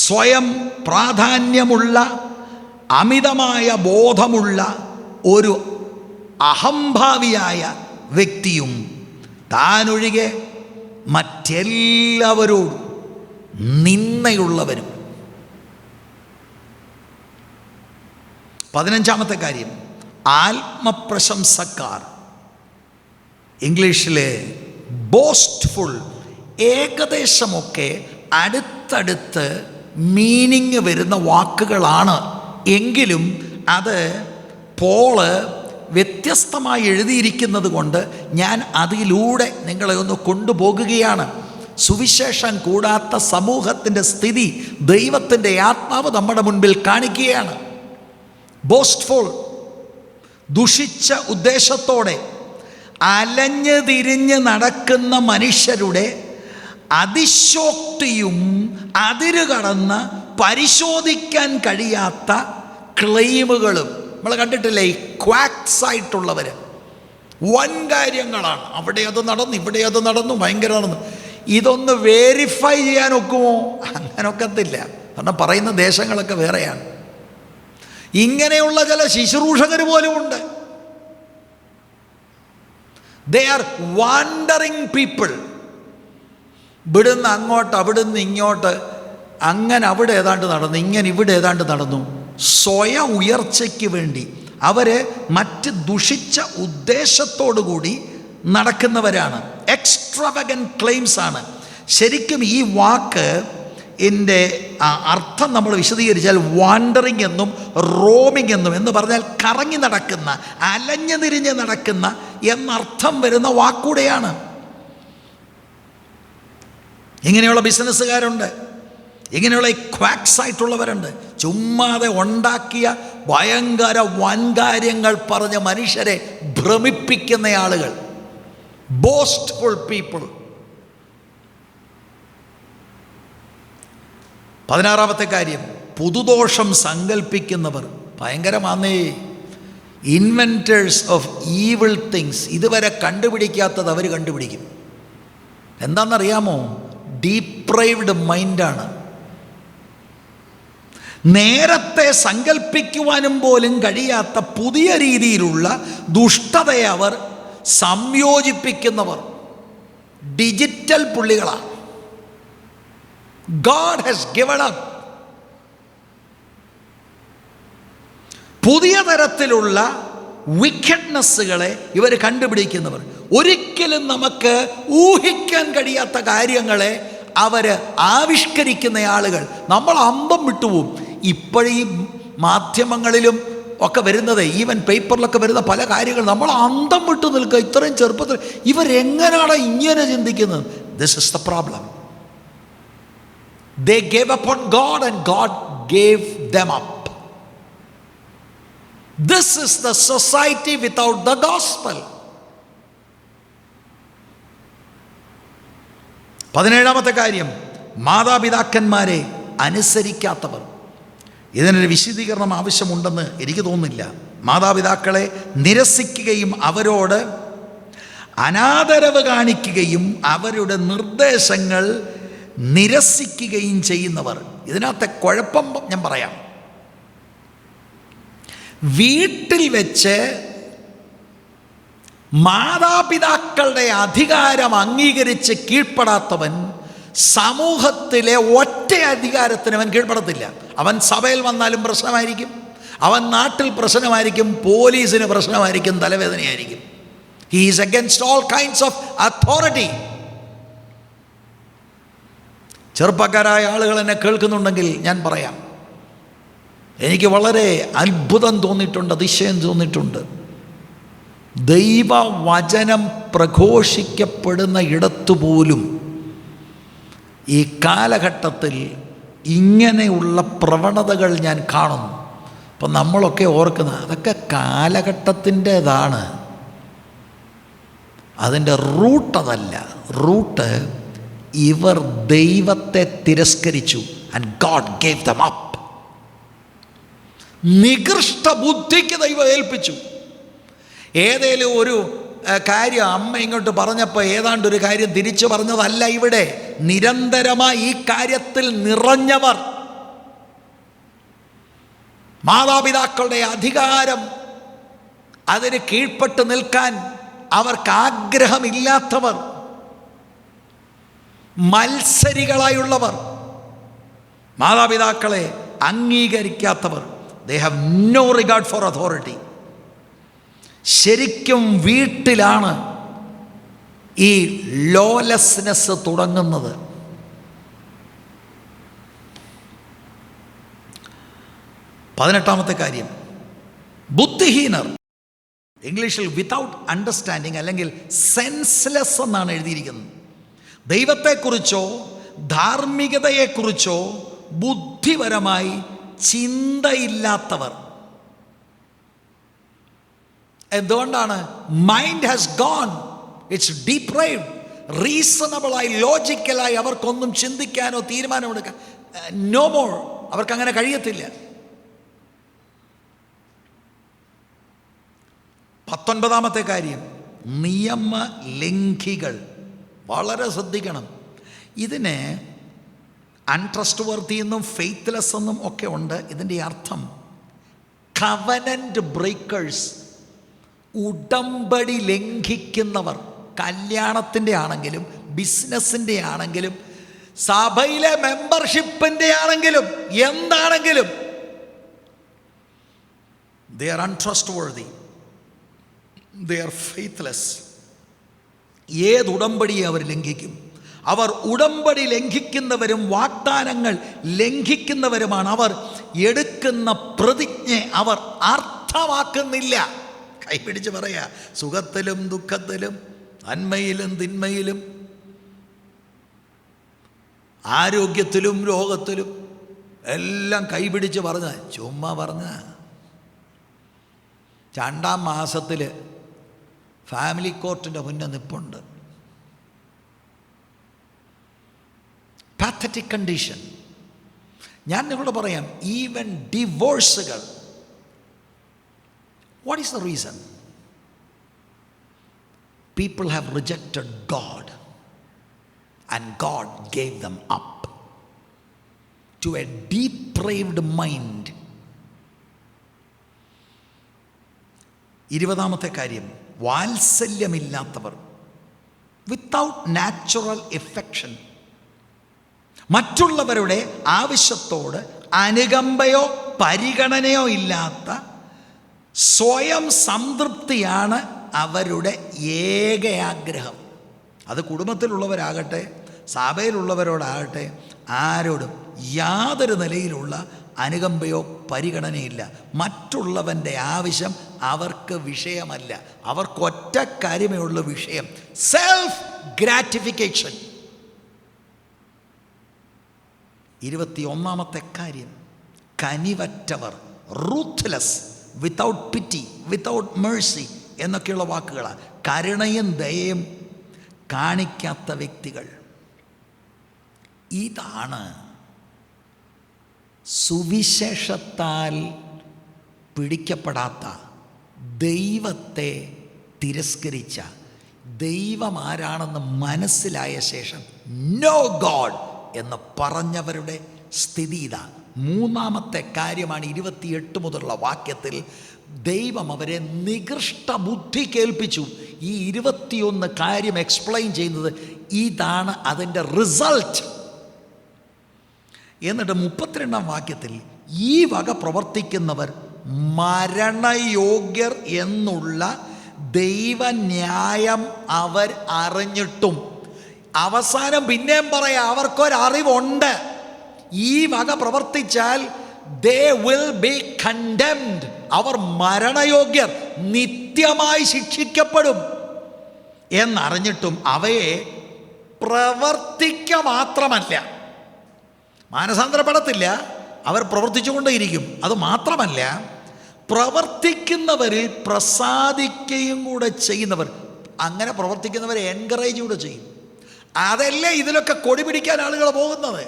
സ്വയം പ്രാധാന്യമുള്ള, അമിതമായ ബോധമുള്ള ഒരു അഹംഭാവിയായ വ്യക്തിയും താനൊഴികെ മറ്റെല്ലാവരോടും നിന്നയുള്ളവരും. 15-ാമത്തെ കാര്യം, ആത്മപ്രശംസക്കാർ. ഇംഗ്ലീഷിലെ ബോസ്റ്റ്ഫുൾ. ഏകദേശമൊക്കെ അടുത്തടുത്ത് മീനിങ് വരുന്ന വാക്കുകളാണ്. എങ്കിലും അത് പോള് വ്യത്യസ്തമായി എഴുതിയിരിക്കുന്നത് കൊണ്ട് ഞാൻ അതിലൂടെ നിങ്ങളെ ഒന്ന് കൊണ്ടുപോകുകയാണ്. സുവിശേഷം കൂടാത്ത സമൂഹത്തിൻ്റെ സ്ഥിതി ദൈവത്തിൻ്റെ ആത്മാവ് നമ്മുടെ മുൻപിൽ കാണിക്കുകയാണ്. ബോസ്റ്റ്ഫുൾ, ദുഷിച്ച ഉദ്ദേശത്തോടെ അലഞ്ഞ് തിരിഞ്ഞ് നടക്കുന്ന മനുഷ്യരുടെ അതിശോക്തിയും അതിരുകടന്ന് പരിശോധിക്കാൻ കഴിയാത്ത ക്ലെയിമുകളും നമ്മൾ കണ്ടിട്ടില്ലേ? ഈ ക്വാക്സ് ആയിട്ടുള്ളവർ വൻ കാര്യങ്ങളാണ്. അവിടെ അത് നടന്നു, ഇവിടെ അത് നടന്നു, ഭയങ്കര നടന്നു. ഇതൊന്ന് വേരിഫൈ ചെയ്യാൻ ഒക്കുമോ? അങ്ങനെ ഒക്കത്തില്ല. കാരണം പറയുന്ന ദേശങ്ങളൊക്കെ വേറെയാണ്. ഇങ്ങനെയുള്ള ചില ശുശ്രൂഷകർ പോലും ഉണ്ട്. They are wandering people. ഇവിടുന്ന് അങ്ങോട്ട്, അവിടുന്ന് ഇങ്ങോട്ട്, അങ്ങനെ അവിടെ ഏതാണ്ട് നടന്നു, ഇങ്ങനെ ഇവിടെ ഏതാണ്ട് നടന്നു. സ്വയം ഉയർച്ചയ്ക്ക് വേണ്ടി അവർ മറ്റ് ദുഷിച്ച ഉദ്ദേശത്തോടു കൂടി നടക്കുന്നവരാണ്. എക്സ്ട്രാവഗന്റ് ക്ലെയിംസ് ആണ്. ശരിക്കും ഈ വാക്ക് എൻ്റെ അർത്ഥം നമ്മൾ വിശദീകരിച്ചാൽ വാണ്ടറിങ് എന്നും റോമിങ് എന്നും എന്ന് പറഞ്ഞാൽ കറങ്ങി നടക്കുന്ന, അലഞ്ഞു തിരിഞ്ഞ് നടക്കുന്ന എന്നർത്ഥം വരുന്ന വാക്കൂടെയാണ്. ഇങ്ങനെയുള്ള ബിസിനസ്സുകാരുണ്ട്, ഇങ്ങനെയുള്ള ഈ ക്വാക്സ് ആയിട്ടുള്ളവരുണ്ട്. ചുമ്മാതെ ഉണ്ടാക്കിയ ഭയങ്കര വൻകാര്യങ്ങൾ പറഞ്ഞ മനുഷ്യരെ ഭ്രമിപ്പിക്കുന്ന ആളുകൾ, ബോസ്റ്റ്ഫുൾ പീപ്പിൾ. 16-ാമത്തെ കാര്യം, പുതുദോഷം സങ്കല്പിക്കുന്നവർ. ഭയങ്കരമാന്നേ. ഇൻവെൻറ്റേഴ്സ് ഓഫ് ഈവിൾ തിങ്സ്, ഇതുവരെ കണ്ടുപിടിക്കാത്തത് അവർ കണ്ടുപിടിക്കും. എന്താണെന്നറിയാമോ? ഡീപ്രൈവ്ഡ് മൈൻഡാണ്. നേരത്തെ സങ്കല്പിക്കുവാനും പോലും കഴിയാത്ത പുതിയ രീതിയിലുള്ള ദുഷ്ടതയെ അവർ സംയോജിപ്പിക്കുന്നവർ digital പുള്ളികളാണ്. God has given up. പുതിയ തരത്തിലുള്ള വിക്കറ്റ്നെസ്സുകളെ ഇവർ കണ്ടുപിടിക്കുന്നവർ. ഒരിക്കലും നമുക്ക് ഊഹിക്കാൻ കഴിയാത്ത കാര്യങ്ങളെ അവർ ആവിഷ്കരിക്കുന്ന ആളുകൾ. നമ്മൾ അന്തം വിട്ടുപോകും. ഇപ്പോഴീ മാധ്യമങ്ങളിലും ഒക്കെ വരുന്നത്, ഈവൻ പേപ്പറിലൊക്കെ വരുന്ന പല കാര്യങ്ങൾ നമ്മൾ അന്തം വിട്ടു നിൽക്കുക. ഇത്രയും ചെറുപ്പത്തിൽ ഇവരെങ്ങനെയാണ് ഇങ്ങനെ ചിന്തിക്കുന്നത്? This is the problem. They gave up on God and God gave them up. This is the society without the gospel. 17ാമത്തെ കാര്യം, മാതാപിതാക്കന്മാരെ അനുസരിക്കാത്തവർ. ഇതിനൊരു വിശദീകരണം ആവശ്യമുണ്ടെന്ന് എനിക്ക് തോന്നുന്നില്ല. മാതാപിതാക്കളെ നിരസിക്കുകയും അവരോട് അനാദരവ് കാണിക്കുകയും അവരുടെ നിർദ്ദേശങ്ങൾ നിരസിക്കുകയും ചെയ്യുന്നവർ. ഇതിനകത്തെ കുഴപ്പം ഞാൻ പറയാം. വീട്ടിൽ വെച്ച് മാതാപിതാക്കളുടെ അധികാരം അംഗീകരിച്ച് കീഴ്പ്പെടാത്തവൻ സമൂഹത്തിലെ ഒറ്റ അധികാരത്തിന് അവൻ കീഴ്പ്പെടത്തില്ല. അവൻ സഭയിൽ വന്നാലും പ്രശ്നമായിരിക്കും, അവൻ നാട്ടിൽ പ്രശ്നമായിരിക്കും, പോലീസിന് പ്രശ്നമായിരിക്കും, തലവേദനയായിരിക്കും. He is against all kinds of authority. ചെറുപ്പക്കാരായ ആളുകൾ എന്നെ കേൾക്കുന്നുണ്ടെങ്കിൽ ഞാൻ പറയാം, എനിക്ക് വളരെ അത്ഭുതം തോന്നിയിട്ടുണ്ട്, അതിശയം തോന്നിയിട്ടുണ്ട്. ദൈവവചനം പ്രഘോഷിക്കപ്പെടുന്ന ഇടത്തുപോലും ഈ കാലഘട്ടത്തിൽ ഇങ്ങനെയുള്ള പ്രവണതകൾ ഞാൻ കാണുന്നു. അപ്പം നമ്മളൊക്കെ ഓർക്കുന്ന അതൊക്കെ കാലഘട്ടത്തിൻ്റെതാണ്. അതിൻ്റെ റൂട്ട് അതല്ല. റൂട്ട് ഇവർ ദൈവത്തെ തിരസ്കരിച്ചു. And God gave them up. നികൃഷ്ട ബുദ്ധിക്ക് ദൈവം ഏൽപ്പിച്ചു. ഏതേലും ഒരു കാര്യം അമ്മ ഇങ്ങോട്ട് പറഞ്ഞപ്പോൾ ഏതാണ്ടൊരു കാര്യം തിരിച്ചു പറഞ്ഞതല്ല. ഇവിടെ നിരന്തരമായി ഈ കാര്യത്തിൽ നിറഞ്ഞവർ, മാതാപിതാക്കളുടെ അധികാരം അതിന് കീഴ്പ്പെട്ട് നിൽക്കാൻ അവർക്ക് ആഗ്രഹമില്ലാത്തവർ, മത്സരികളായുള്ളവർ, മാതാപിതാക്കളെ അംഗീകരിക്കാത്തവർ. They have no regard for authority. ശരിക്കും വീട്ടിലാണ് ഈ ലോലെസ്നെസ് തുടങ്ങുന്നത്. പതിനെട്ടാമത്തെ കാര്യം, ബുദ്ധിഹീനർ. ഇംഗ്ലീഷിൽ വിതൗട്ട് അണ്ടർസ്റ്റാൻഡിങ് അല്ലെങ്കിൽ സെൻസ്ലെസ് എന്നാണ് എഴുതിയിരിക്കുന്നത്. ദൈവത്തെക്കുറിച്ചോ ധാർമ്മികതയെക്കുറിച്ചോ ബുദ്ധിപരമായി ചിന്തയില്ലാത്തവർ. എന്തുകൊണ്ടാണ്? Mind has gone, it's deprived. റീസണബിളായി ലോജിക്കലായി അവർക്കൊന്നും ചിന്തിക്കാനോ തീരുമാനമെടുക്കാൻ നോ മോർ, അവർക്കങ്ങനെ കഴിയത്തില്ല. 19ാമത്തെ കാര്യം, നിയമലംഘികൾ. വളരെ ശ്രദ്ധിക്കണം. ഇതിന് അൺട്രസ്റ്റ് വർത്തി എന്നും ഫെയ്ത്ത്ലെസ് എന്നും ഒക്കെ ഉണ്ട്. ഇതിൻ്റെ അർത്ഥം കവനന്റ് ബ്രേക്കേഴ്സ്, ഉടമ്പടി ലംഘിക്കുന്നവർ. കല്യാണത്തിൻ്റെ ആണെങ്കിലും ബിസിനസ്സിൻ്റെ ആണെങ്കിലും സഭയിലെ മെമ്പർഷിപ്പിൻ്റെ ആണെങ്കിലും എന്താണെങ്കിലും they are untrustworthy, they are faithless. ഏത് ഉടമ്പടിയെ അവർ ലംഘിക്കും? അവർ ഉടമ്പടി ലംഘിക്കുന്നവരും വാഗ്ദാനങ്ങൾ ലംഘിക്കുന്നവരുമാണ്. അവർ എടുക്കുന്ന പ്രതിജ്ഞ അവർ അർത്ഥമാക്കുന്നില്ല. കൈപിടിച്ച് പറയാ, സുഖത്തിലും ദുഃഖത്തിലും നന്മയിലും തിന്മയിലും ആരോഗ്യത്തിലും രോഗത്തിലും എല്ലാം കൈപിടിച്ച് പറഞ്ഞ ചുമ്മാ പറഞ്ഞ 2ാം മാസത്തിൽ ഫാമിലി കോർട്ടിൻ്റെ മുന്നേ നിൽപ്പുണ്ട്. Pathetic condition. ഞാൻ നിങ്ങളോട് പറയാം, even ഡിവോഴ്സുകൾ What is the reason? People have rejected God, and God gave them up to a depraved mind. 20ാമത്തെ കാര്യം, വാത്സല്യമില്ലാത്തവർ, വിത്തൗട്ട് നാച്ചുറൽ എഫെക്ഷൻ. മറ്റുള്ളവരുടെ ആവശ്യത്തോട് അനുകമ്പയോ പരിഗണനയോ ഇല്ലാത്ത സ്വയം സംതൃപ്തിയാണ് അവരുടെ ഏക ആഗ്രഹം. അത് കുടുംബത്തിലുള്ളവരാകട്ടെ സഭയിലുള്ളവരോടാകട്ടെ ആരോടും യാതൊരു നിലയിലുള്ള അനുകമ്പയോ പരിഗണനയില്ല. മറ്റുള്ളവൻ്റെ ആവശ്യം അവർക്ക് വിഷയമല്ല. അവർക്കൊറ്റ കാര്യമേ ഉള്ളൂ വിഷയം, സെൽഫ് ഗ്രാറ്റിഫിക്കേഷൻ. 21ാമത്തെ കാര്യം, കനിവറ്റവർ, ruthless, without pity, without mercy എന്നൊക്കെയുള്ള വാക്കുകളാണ്. കരുണയും ദയയും കാണിക്കാത്ത വ്യക്തികൾ. ഇതാണ് സുവിശേഷത്താൽ പിടിക്കപ്പെടാത്ത, ദൈവത്തെ തിരസ്കരിച്ച, ദൈവം ആരാണെന്ന് മനസ്സിലായ ശേഷം നോ ഗോഡ് എന്ന് പറഞ്ഞവരുടെ സ്ഥിതി ഇതാ. 3ാമത്തെ കാര്യമാണ് 28 മുതലുള്ള വാക്യത്തിൽ ദൈവം അവരെ നികൃഷ്ട ബുദ്ധി കേൾപ്പിച്ചു. ഈ 21 കാര്യം എക്സ്പ്ലെയിൻ ചെയ്യുന്നത് ഇതാണ് അതിൻ്റെ റിസൾട്ട്. എന്നിട്ട് 32ാം വാക്യത്തിൽ ഈ വക പ്രവർത്തിക്കുന്നവർ മരണയോഗ്യർ എന്നുള്ള ദൈവന്യായം അവർ അറിഞ്ഞിട്ടും, അവസാനം പിന്നെയും പറയാം, അവർക്കൊരറിവുണ്ട്. ഈ വക പ്രവർത്തിച്ചാൽ they will be condemned. അവർ മരണയോഗ്യർ, നിത്യമായി ശിക്ഷിക്കപ്പെടും എന്നറിഞ്ഞിട്ടും അവയെ പ്രവർത്തിക്ക മാത്രമല്ല, മാനസാന്തരപ്പെടത്തില്ല, അവർ പ്രവർത്തിച്ചുകൊണ്ടേയിരിക്കും. അത് മാത്രമല്ല, പ്രവർത്തിക്കുന്നവരിൽ പ്രസാദിക്കുകയും കൂടെ ചെയ്യുന്നവർ, അങ്ങനെ പ്രവർത്തിക്കുന്നവരെ എൻകറേജ് കൂടെ ചെയ്യും. അതല്ലേ ഇതിലൊക്കെ കൊടി പിടിക്കാൻ ആളുകൾ പോകുന്നത്.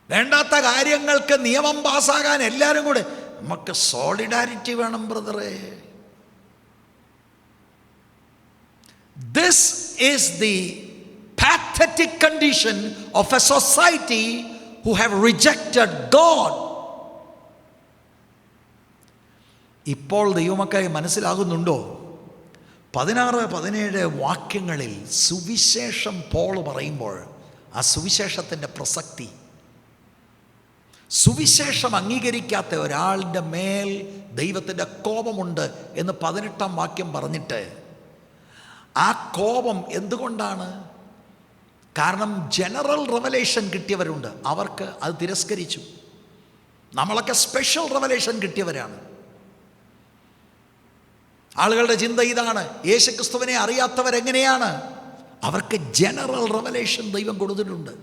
വേണ്ടാത്ത കാര്യങ്ങൾക്ക് നിയമം പാസ്സാകാൻ എല്ലാവരും കൂടെ, നമുക്ക് സോളിഡാരിറ്റി വേണം ബ്രദറെ. This is the pathetic condition of a society who have rejected God. ഇപ്പോൾ ദൈവമക്കളെ മനസ്സിലാകുന്നുണ്ടോ? 16-17 വാക്യങ്ങളിൽ സുവിശേഷം പോൾ പറയുമ്പോൾ ആ സുവിശേഷത്തിൻ്റെ പ്രസക്തി, സുവിശേഷം അംഗീകരിക്കാത്ത ഒരാളുടെ മേൽ ദൈവത്തിൻ്റെ കോപമുണ്ട് എന്ന് 18ാം വാക്യം പറഞ്ഞിട്ട്, ആ കോപം എന്തുകൊണ്ടാണ്? കാരണം ജനറൽ റെവലേഷൻ കിട്ടിയവരുണ്ട്, അവർക്ക് അത് തിരസ്കരിച്ചു. നമ്മളൊക്കെ സ്പെഷ്യൽ റെവലേഷൻ കിട്ടിയവരാണ്. ആളുകളുടെ ചിന്ത ഇതാണ്, യേശുക്രിസ്തുവിനെ അറിയാത്തവരെങ്ങനെയാണ്? അവർക്ക് ജനറൽ റെവലേഷൻ ദൈവം കൊടുത്തിട്ടുണ്ട്.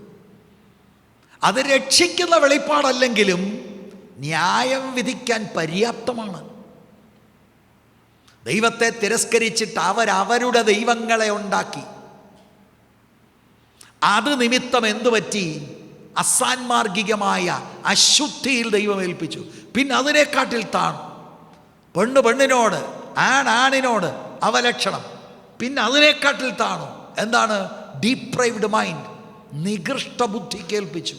അത് രക്ഷിക്കുന്ന വെളിപ്പാടല്ലെങ്കിലും ന്യായം വിധിക്കാൻ പര്യാപ്തമാണ്. ദൈവത്തെ തിരസ്കരിച്ചിട്ട് അവരവരുടെ ദൈവങ്ങളെ ഉണ്ടാക്കി. അത് നിമിത്തം എന്തു പറ്റി? അസാൻമാർഗികമായ അശുദ്ധിയിൽ ദൈവം ഏൽപ്പിച്ചു. പിന്നെ അതിനെക്കാട്ടിൽ താണു. പെണ്ണ് പെണ്ണിനോട്, ആണിനോട് അവലക്ഷണം. പിന്നെ അതിനെക്കാട്ടിൽ താണു. എന്താണ്? ഡീപ്രൈവ്ഡ് മൈൻഡ്, നികൃഷ്ട ബുദ്ധി കേൾപ്പിച്ചു.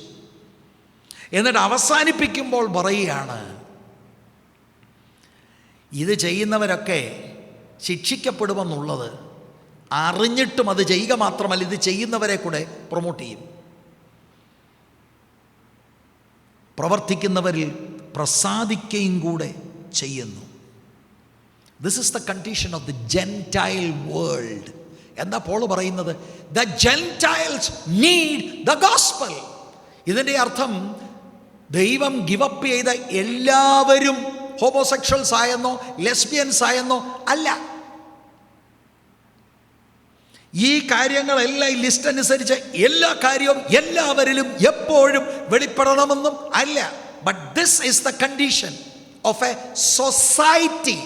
എന്നിട്ട് അവസാനിപ്പിക്കുമ്പോൾ പറയുകയാണ്, ഇത് ചെയ്യുന്നവരൊക്കെ ശിക്ഷിക്കപ്പെടുമെന്നുള്ളത് അറിഞ്ഞിട്ടും അത് ചെയ്യുക മാത്രമല്ല, ഇത് ചെയ്യുന്നവരെ കൂടെ പ്രൊമോട്ട് ചെയ്യും. പ്രവർത്തിക്കുന്നവരിൽ പ്രസാദിക്കുകയും കൂടെ ചെയ്യുന്നു. This is the condition of the gentile world. എന്താ പോൾ പറയുന്നത്? The gentiles need the gospel. ഇതിൻ്റെ അർത്ഥം ദൈവം ഗിവപ്പ് ചെയ്ത എല്ലാവരും ഹോമോസെക്ഷൽസ് ആയെന്നോ ലെസ്ബിയൻസ് ആയെന്നോ അല്ല. ഈ കാര്യങ്ങളെല്ലാം ഈ ലിസ്റ്റ് അനുസരിച്ച് എല്ലാ കാര്യവും എല്ലാവരിലും എപ്പോഴും വെളിപ്പെടണമെന്നും അല്ല. But this is the condition of A society.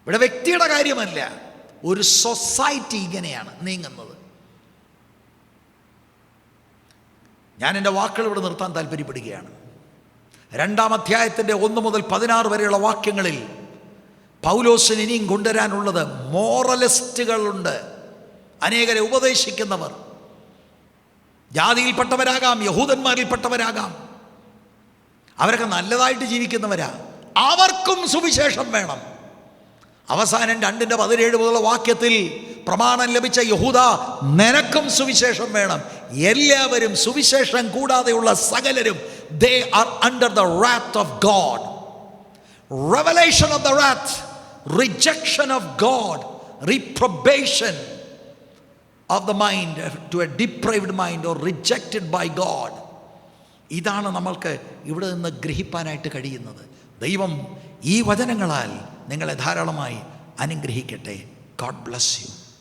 ഇവിടെ വ്യക്തിയുടെ കാര്യമല്ല, ഒരു സൊസൈറ്റി ഇങ്ങനെയാണ് നീങ്ങുന്നത്. ഞാൻ എൻ്റെ വാക്കുകൾ ഇവിടെ നിർത്താൻ താല്പര്യപ്പെടുകയാണ്. 2-ാം അധ്യായത്തിൻ്റെ 1 മുതൽ 16 വരെയുള്ള വാക്യങ്ങളിൽ പൗലോസിന് ഇനിയും കൊണ്ടുവരാനുള്ളത് മോറലിസ്റ്റുകളുണ്ട്, അനേകരെ ഉപദേശിക്കുന്നവർ. ജാതിയിൽപ്പെട്ടവരാകാം, യഹൂദന്മാരിൽപ്പെട്ടവരാകാം, അവരൊക്കെ നല്ലതായിട്ട് ജീവിക്കുന്നവരാ. അവർക്കും സുവിശേഷം വേണം. അവസാനം 2:17 മുതലുള്ള വാക്യത്തിൽ പ്രമാണം ലഭിച്ച യഹൂദ, നിനക്കും സുവിശേഷം വേണം. എല്ലാവരും, സുവിശേഷം കൂടാതെയുള്ള സകലരും, they are under the wrath of God. Revelation of the wrath, rejection of God, reprobation of the mind to a depraved mind or rejected by God. ഇതാണ് നമ്മൾക്ക് ഇവിടെ നിന്ന് ഗ്രഹിപ്പാനായിട്ട് കഴിയുന്നത്. ദൈവം ഈ വചനങ്ങളാൽ നിങ്ങളെ ധാരാളമായി അനുഗ്രഹിക്കട്ടെ. God bless you.